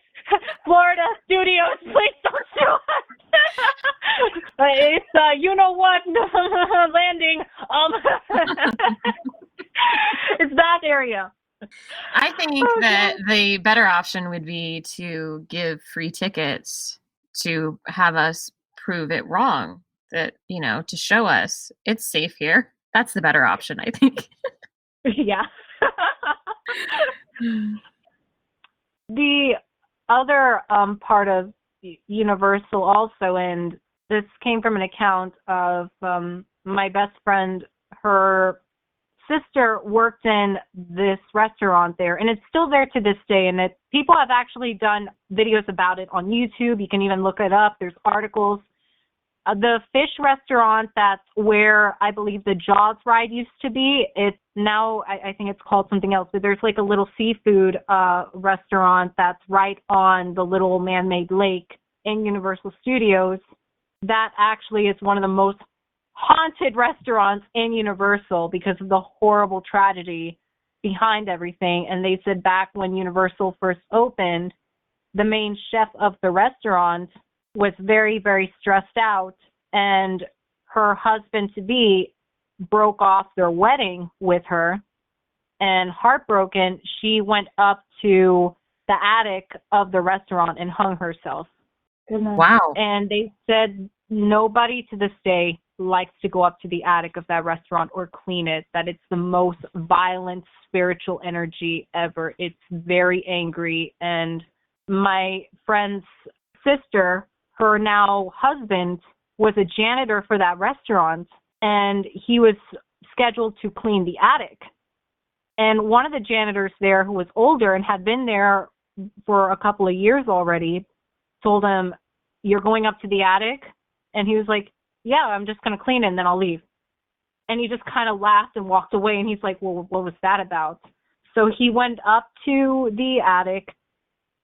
Florida Studios, please don't sue us. It's you know what Landing. It's that area. I think that the better option would be to give free tickets to have us prove it wrong. That, to show us it's safe here. That's the better option, I think. Yeah. The other part of Universal also, and this came from an account of my best friend, her sister worked in this restaurant there, and it's still there to this day, and people have actually done videos about it on YouTube. You can even look it up. There's articles. The fish restaurant, that's where I believe the Jaws ride used to be. It's now, I think it's called something else, but there's like a little seafood restaurant that's right on the little man-made lake in Universal Studios. That actually is one of the most haunted restaurants in Universal because of the horrible tragedy behind everything. And they said back when Universal first opened, the main chef of the restaurant was very, very stressed out, and her husband-to-be broke off their wedding with her, and heartbroken, she went up to the attic of the restaurant and hung herself. Goodness. Wow. And they said nobody to this day likes to go up to the attic of that restaurant or clean it, that it's the most violent spiritual energy ever. It's very angry. And my friend's sister, her now husband, was a janitor for that restaurant, and he was scheduled to clean the attic. And one of the janitors there, who was older and had been there for a couple of years already, told him, "You're going up to the attic?" And he was like, "Yeah, I'm just going to clean it and then I'll leave." And he just kind of laughed and walked away, and he's like, "Well, what was that about?" So he went up to the attic.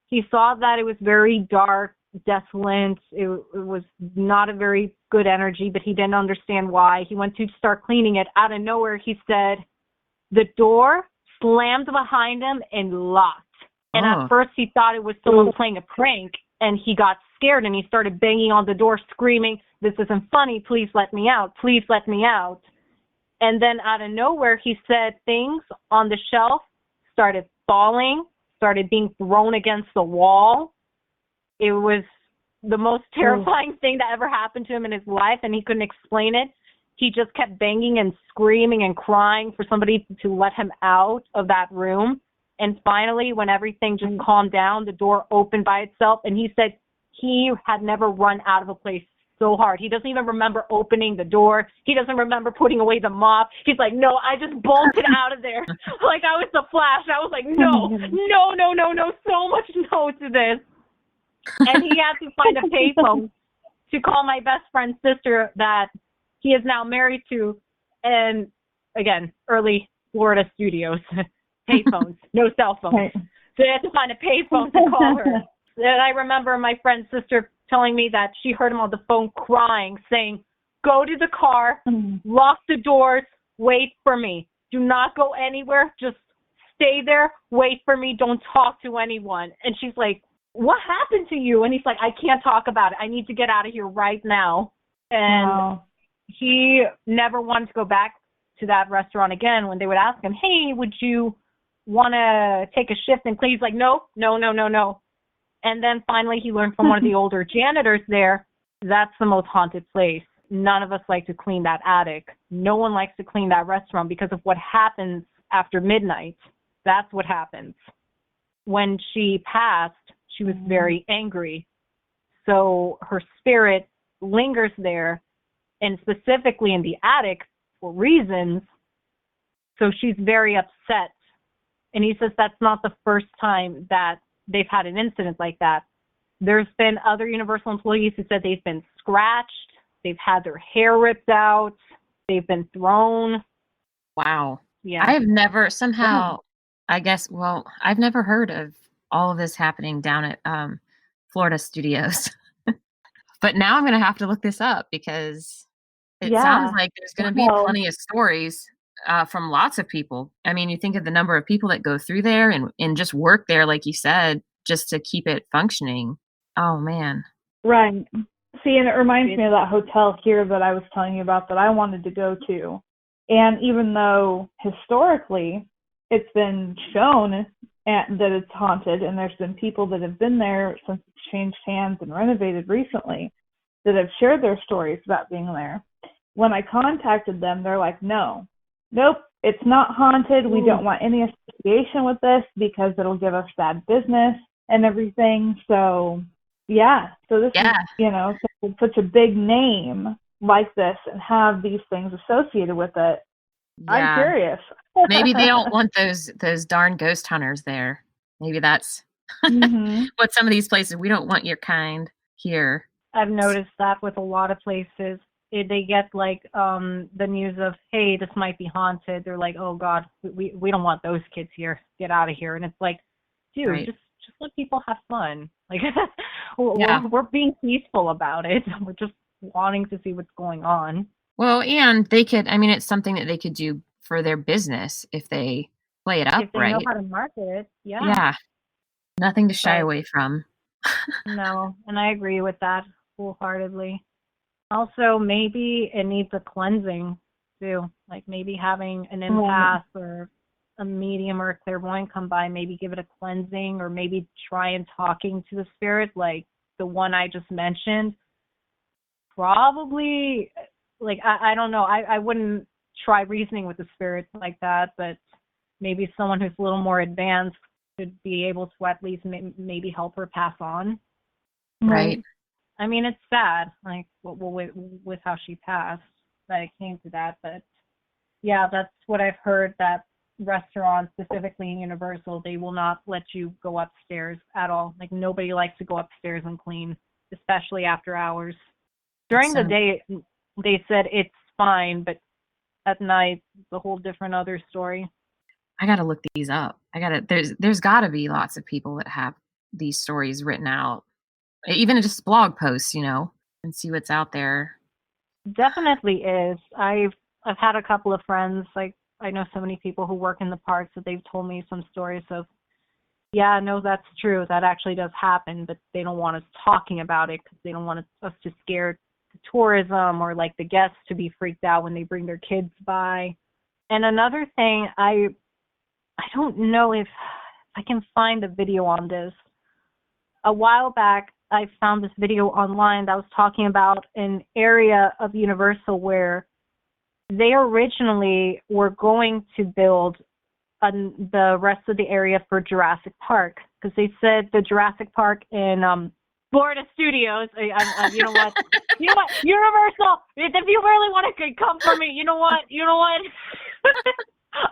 He saw that it was very dark, desolate. It was not a very good energy, but he didn't understand why. He went to start cleaning it. Out of nowhere, he said the door slammed behind him and locked. And at first he thought it was someone playing a prank, and he got scared and he started banging on the door, screaming, "This isn't funny. Please let me out. Please let me out." And then out of nowhere, he said things on the shelf started falling, started being thrown against the wall. It was the most terrifying thing that ever happened to him in his life, and he couldn't explain it. He just kept banging and screaming and crying for somebody to let him out of that room. And finally, when everything just calmed down, the door opened by itself, and he said he had never run out of a place so hard. He doesn't even remember opening the door. He doesn't remember putting away the mop. He's like, no, I just bolted out of there. Like I was the Flash. I was like, no, so much no to this. And he had to find a payphone to call my best friend's sister that he is now married to. And again, early Florida studios, payphones, no cell phones. Right. So they had to find a payphone to call her. And I remember my friend's sister telling me that she heard him on the phone crying, saying, go to the car, lock the doors, wait for me. Do not go anywhere. Just stay there, wait for me. Don't talk to anyone. And she's like, what happened to you? And he's like, I can't talk about it. I need to get out of here right now. And he never wanted to go back to that restaurant again. When they would ask him, hey, would you want to take a shift and clean? He's like, no. And then finally he learned from one of the older janitors there, that's the most haunted place. None of us like to clean that attic. No one likes to clean that restaurant because of what happens after midnight. That's what happens. When she passed, she was very angry. So her spirit lingers there, and specifically in the attic for reasons. So she's very upset. And he says that's not the first time that they've had an incident like that. There's been other Universal employees who said they've been scratched, they've had their hair ripped out, they've been thrown. Wow. Yeah. I have never I've never heard of all of this happening down at Florida studios. But now I'm going to have to look this up because it sounds like there's going to be plenty of stories from lots of people. I mean, you think of the number of people that go through there and just work there, like you said, just to keep it functioning. Oh, man. Right. See, and it reminds me of that hotel here that I was telling you about that I wanted to go to. And even though historically it's been shown that it's haunted, and there's been people that have been there since it's changed hands and renovated recently that have shared their stories about being there. When I contacted them, they're like, nope, it's not haunted. We don't want any association with this because it'll give us bad business and everything. So, so this is, such a big name like this and have these things associated with it. Yeah. I'm curious. Maybe they don't want those darn ghost hunters there. Maybe that's what some of these places, we don't want your kind here. I've noticed that with a lot of places. They get like the news of, hey, this might be haunted. They're like, oh God, we don't want those kids here. Get out of here. And it's like, dude, just let people have fun. Like we're being peaceful about it. We're just wanting to see what's going on. Well, and they could, I mean, it's something that they could do for their business if they play it up if they right. know how to market it. Yeah. Nothing to shy away from. No, and I agree with that wholeheartedly. Also, maybe it needs a cleansing too. Like maybe having an empath or a medium or a clairvoyant come by, maybe give it a cleansing, or maybe try and talking to the spirit, like the one I just mentioned. Probably, like, I don't know. I wouldn't try reasoning with the spirit like that, but maybe someone who's a little more advanced could be able to at least maybe help her pass on. Right. I mean, it's sad, like, with how she passed, that it came to that. But, yeah, that's what I've heard, that restaurants, specifically in Universal, they will not let you go upstairs at all. Like, nobody likes to go upstairs and clean, especially after hours. During the day, they said it's fine, but at night, it's a whole different other story. I got to look these up. There's got to be lots of people that have these stories written out. Even just blog posts, and see what's out there. Definitely is. I've had a couple of friends, like I know so many people who work in the parks, that they've told me some stories of, yeah, no, that's true. That actually does happen, but they don't want us talking about it because they don't want us to scare the tourism or like the guests to be freaked out when they bring their kids by. And another thing, I don't know if I can find a video on this. A while back, I found this video online that was talking about an area of Universal where they originally were going to build the rest of the area for Jurassic Park, because they said the Jurassic Park in Florida Studios. You know what? Universal. If you really want to come for me, you know what?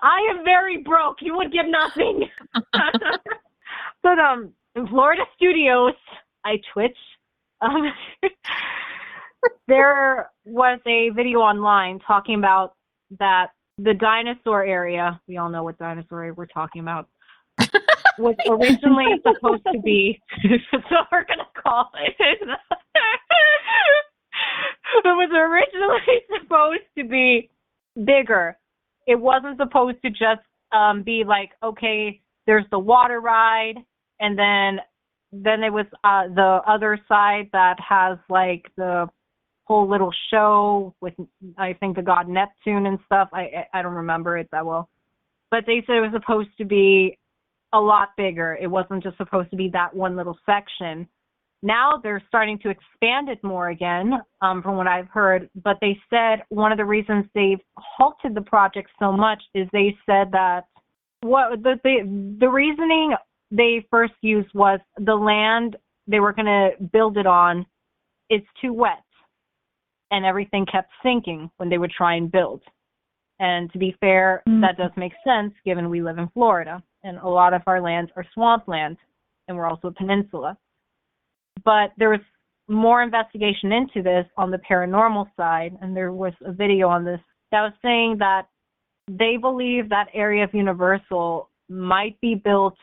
I am very broke. You would give nothing. But in Florida Studios, I twitch. There was a video online talking about that the dinosaur area, we all know what dinosaur area we're talking about, was originally supposed to be, so we're going to call it. It was originally supposed to be bigger. It wasn't supposed to just be like, okay, there's the water ride, and then it was the other side that has like the whole little show with, I think, the god Neptune and stuff. I don't remember it that well. But they said it was supposed to be a lot bigger. It wasn't just supposed to be that one little section. Now they're starting to expand it more again, from what I've heard. But they said one of the reasons they've halted the project so much is they said that the reasoning they first used was the land they were going to build it on is too wet, and everything kept sinking when they would try and build. And to be fair, that does make sense given we live in Florida, and a lot of our lands are swampland, and we're also a peninsula. But there was more investigation into this on the paranormal side, and there was a video on this that was saying that they believe that area of Universal might be built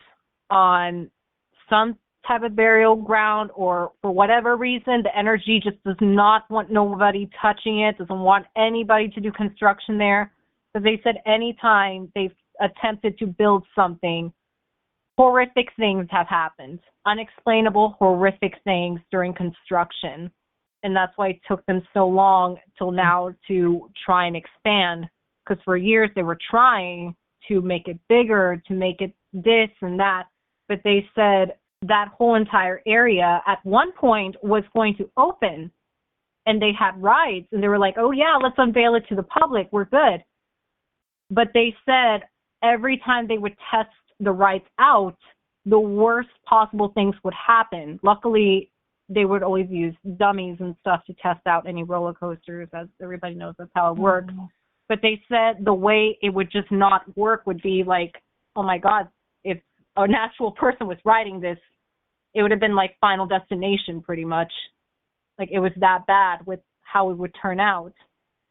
on some type of burial ground, or for whatever reason, the energy just does not want nobody touching it, doesn't want anybody to do construction there. Because they said anytime they've attempted to build something, horrific things have happened. Unexplainable, horrific things during construction. And that's why it took them so long till now to try and expand. Because for years they were trying to make it bigger, to make it this and that. But they said that whole entire area at one point was going to open, and they had rides, and they were like, oh yeah, let's unveil it to the public, we're good. But they said every time they would test the rides out, the worst possible things would happen. Luckily, they would always use dummies and stuff to test out any roller coasters, as everybody knows that's how it works. But they said the way it would just not work would be like, oh my God, if a natural person was riding this, it would have been like Final Destination pretty much. Like it was that bad with how it would turn out.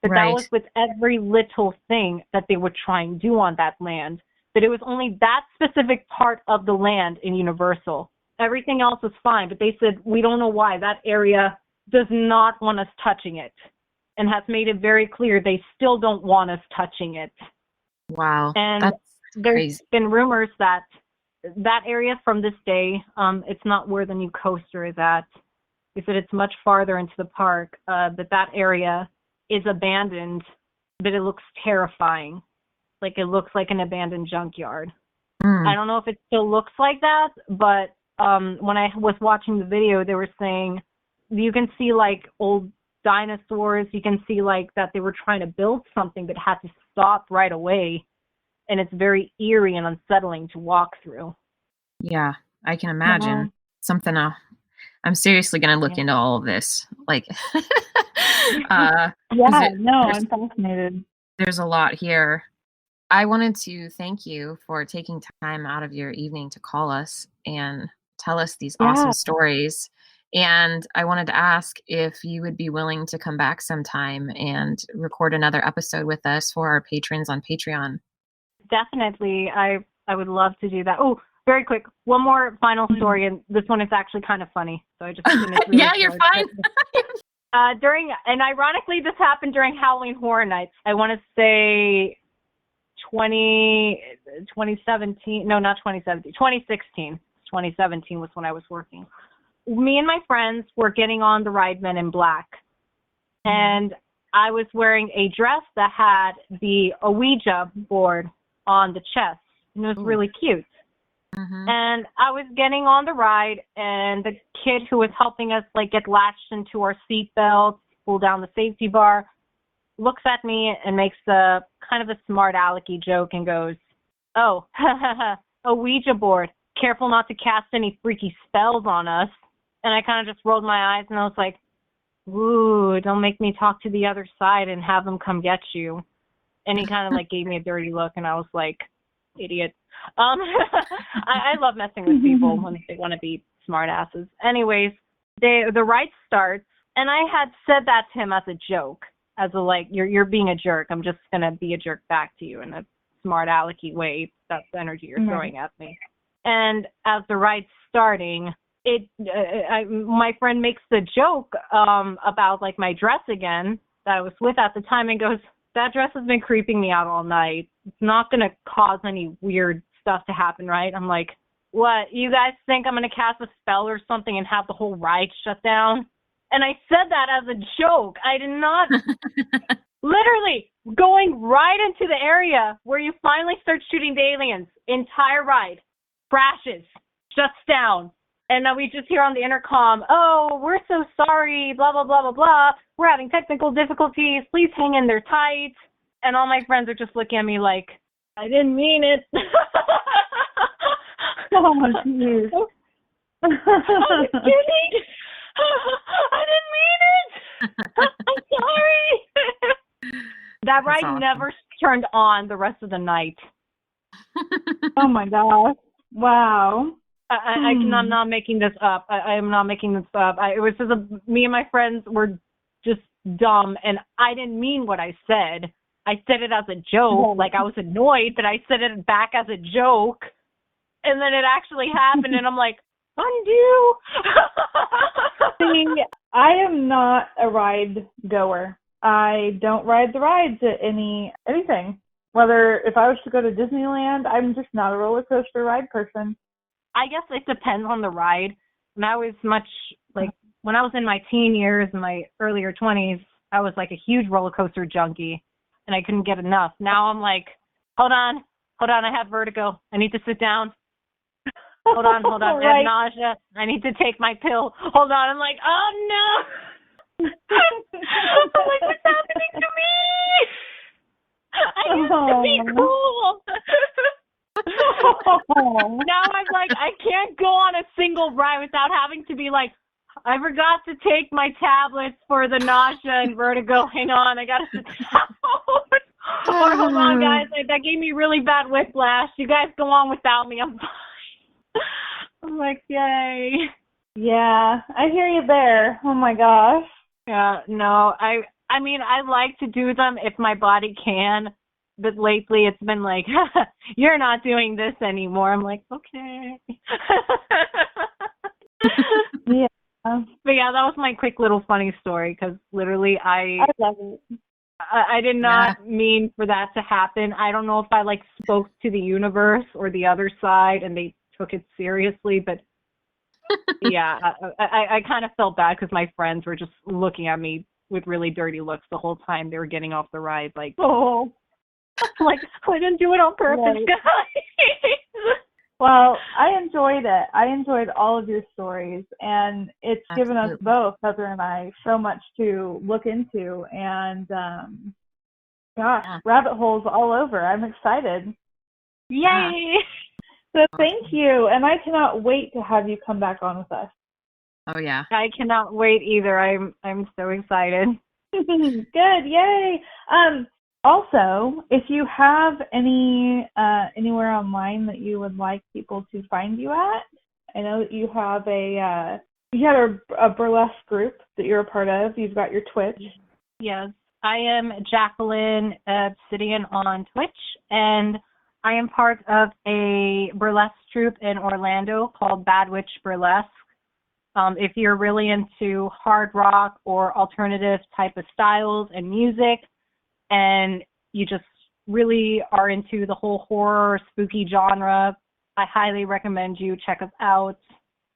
But Right. that was with every little thing that they would try and do on that land. But it was only that specific part of the land in Universal. Everything else was fine, but they said, we don't know why. That area does not want us touching it, and has made it very clear they still don't want us touching it. Wow. And That's there's crazy. been rumors that area from this day, it's not where the new coaster is at. They said it's much farther into the park, but that area is abandoned, but it looks terrifying. Like it looks like an abandoned junkyard. I don't know if it still looks like that, but when I was watching the video, they were saying you can see like old dinosaurs. You can see like that they were trying to build something but had to stop right away. And it's very eerie and unsettling to walk through. Yeah, I can imagine. Something else. I'm seriously going to look into all of this. Like, Yeah, no, I'm fascinated. There's a lot here. I wanted to thank you for taking time out of your evening to call us and tell us these awesome stories. And I wanted to ask if you would be willing to come back sometime and record another episode with us for our patrons on Patreon. Definitely. I would love to do that. Oh, very quick. One more final story, and this one is actually kind of funny. So I just finished really Yeah, you're short. fine. And ironically, this happened during Halloween Horror Nights. I want to say 2017. No, not 2017. 2016. 2017 was when I was working. Me and my friends were getting on the ride Men in Black. And I was wearing a dress that had the Ouija board on the chest. And it was really cute. And I was getting on the ride, and the kid who was helping us like get latched into our seatbelts, pull down the safety bar, looks at me and makes a kind of a smart alecky joke and goes, "Oh, a Ouija board. Careful not to cast any freaky spells on us." And I kind of just rolled my eyes and I was like, "Ooh, don't make me talk to the other side and have them come get you." And he kind of like gave me a dirty look, and I was like, "Idiot." I love messing with people when they want to be smart asses. Anyways, the ride starts, and I had said that to him as a joke, as a like, you're being a jerk. I'm just gonna be a jerk back to you in a smart alecky way. That's the energy you're throwing at me. And as the ride's starting, my friend makes the joke about like my dress again that I was with at the time, and goes, "That dress has been creeping me out all night. It's not going to cause any weird stuff to happen, right?" I'm like, "What? You guys think I'm going to cast a spell or something and have the whole ride shut down?" And I said that as a joke. I did not. Literally going right into the area where you finally start shooting the aliens. Entire ride crashes, shuts down. And we just hear on the intercom, "Oh, we're so sorry, blah, blah, blah, blah, blah. We're having technical difficulties. Please hang in there tight." And all my friends are just looking at me like, "I didn't mean it." Oh, jeez. I was kidding. I didn't mean it. I'm sorry. That ride awesome. never turned on the rest of the night. Oh, my gosh. Wow. I'm not making this up. I am not making this up. It was just me and my friends were just dumb, and I didn't mean what I said. I said it as a joke. Like, I was annoyed that I said it back as a joke, and then it actually happened, and I'm like, undo. See, I am not a ride goer. I don't ride the rides at anything. Whether if I was to go to Disneyland, I'm just not a roller coaster ride person. I guess it depends on the ride. And I was much like, when I was in my teen years, in my earlier 20s, I was like a huge roller coaster junkie, and I couldn't get enough. Now I'm like, hold on, I have vertigo. I need to sit down. Hold on, Right. I have nausea. I need to take my pill. Hold on. I'm like, oh no. I'm like, what's happening to me? I used to be cool. Now I'm like, I can't go on a single ride without having to be like, I forgot to take my tablets for the nausea and vertigo. Hang on, I gotta sit down. Or hold on, guys, that gave me really bad whiplash. You guys go on without me. I'm fine. I'm like, yay. Yeah, I hear you there. Oh my gosh. Yeah, no, I mean, I like to do them if my body can, but lately it's been like, you're not doing this anymore. I'm like, okay. Yeah. But yeah, that was my quick little funny story, because literally I love it. I did not mean for that to happen. I don't know if I like spoke to the universe or the other side and they took it seriously, but yeah, I kind of felt bad because my friends were just looking at me with really dirty looks the whole time they were getting off the ride. Like, oh, like I didn't do it on purpose, Right. guys. Well, I enjoyed it. I enjoyed all of your stories, and it's given us both, Heather and I, so much to look into, and gosh, rabbit holes all over. I'm excited. Yay! So thank you, and I cannot wait to have you come back on with us. Oh yeah. I cannot wait either. I'm so excited. Good, yay! Also, if you have anywhere online that you would like people to find you at, I know that you have you had a burlesque group that you're a part of. You've got your Twitch. Yes, I am Jacqueline Obsidian on Twitch, and I am part of a burlesque troupe in Orlando called Bad Witch Burlesque. If you're really into hard rock or alternative type of styles and music, and you just really are into the whole horror, spooky genre, I highly recommend you check us out.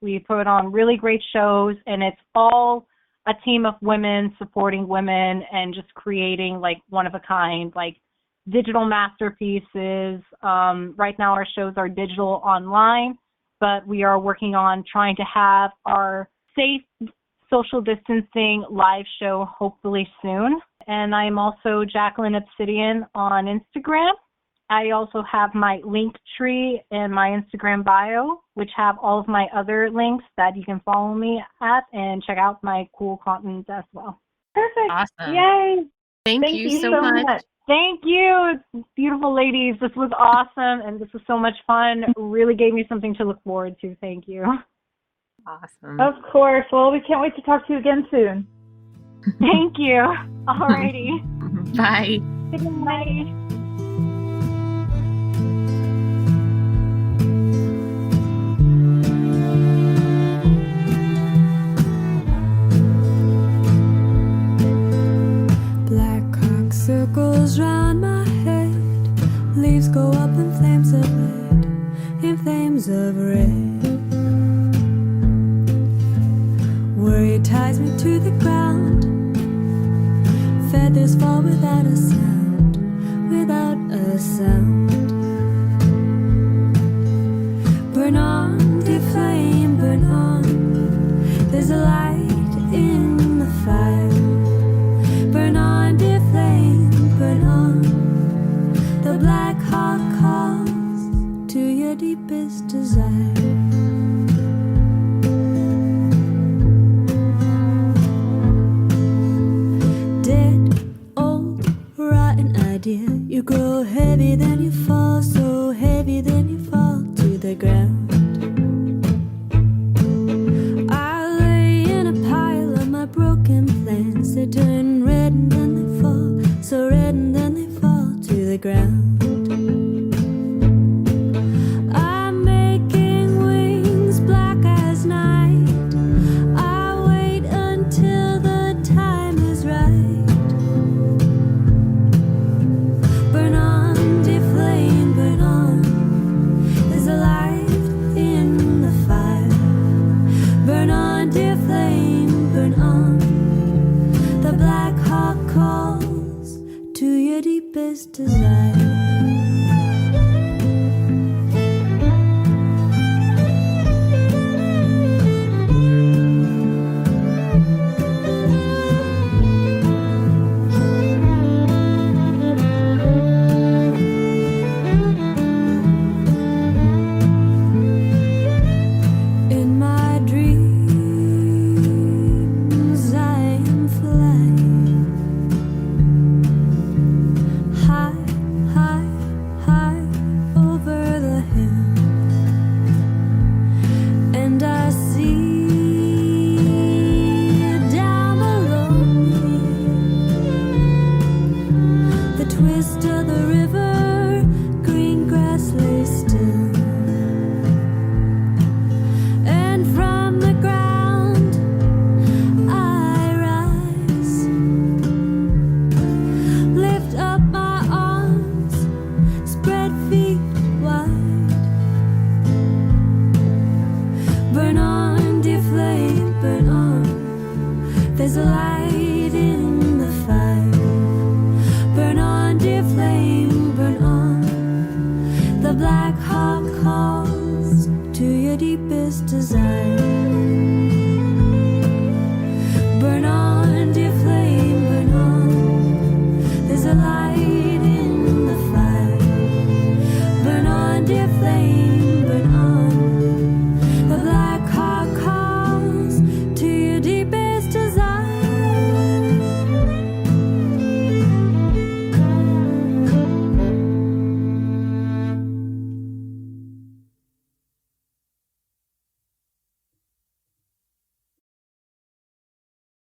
We put on really great shows, and it's all a team of women supporting women and just creating like one of a kind, like digital masterpieces. Right now our shows are digital online, but we are working on trying to have our safe social distancing live show hopefully soon. And I'm also Jacqueline Obsidian on Instagram. I also have my link tree in my Instagram bio, which have all of my other links that you can follow me at and check out my cool content as well. Perfect. Awesome. Yay. Thank you so much. Thank you, beautiful ladies. This was awesome, and this was so much fun. Really gave me something to look forward to. Thank you. Awesome. Of course. Well, we can't wait to talk to you again soon. Thank you. Alrighty. Bye. Good night. Circles round my head, leaves go up in flames of red, in flames of red. Worry ties me to the ground, feathers fall without a sound, without a sound. Burn on, dear flame, burn on, there's a light in the fire. Burn on, dear flame, burn on. The black heart calls to your deepest desire. Dead, old, rotten idea. You grow heavy, then you fall, so heavy, then you fall to the ground. I lay in a pile of my broken plans. They turn red and then they fall, so red and then they fall to the ground. I'm making wings black as night. I wait until the time is right. Burn on, dear flame, burn on. There's a light in the fire. Burn on, dear flame, burn on. The black heart calls to your deepest desire. In my dreams I am flying high, high, high over the hill, and I see down below me the twist of the river, green grass lay still. And from the ground I rise, lift up my arms, spread feet wide. Burn on, dear flame, burn on. There's a light in the fire. Burn on, dear flame, burn on. The black heart calls to your deepest desire.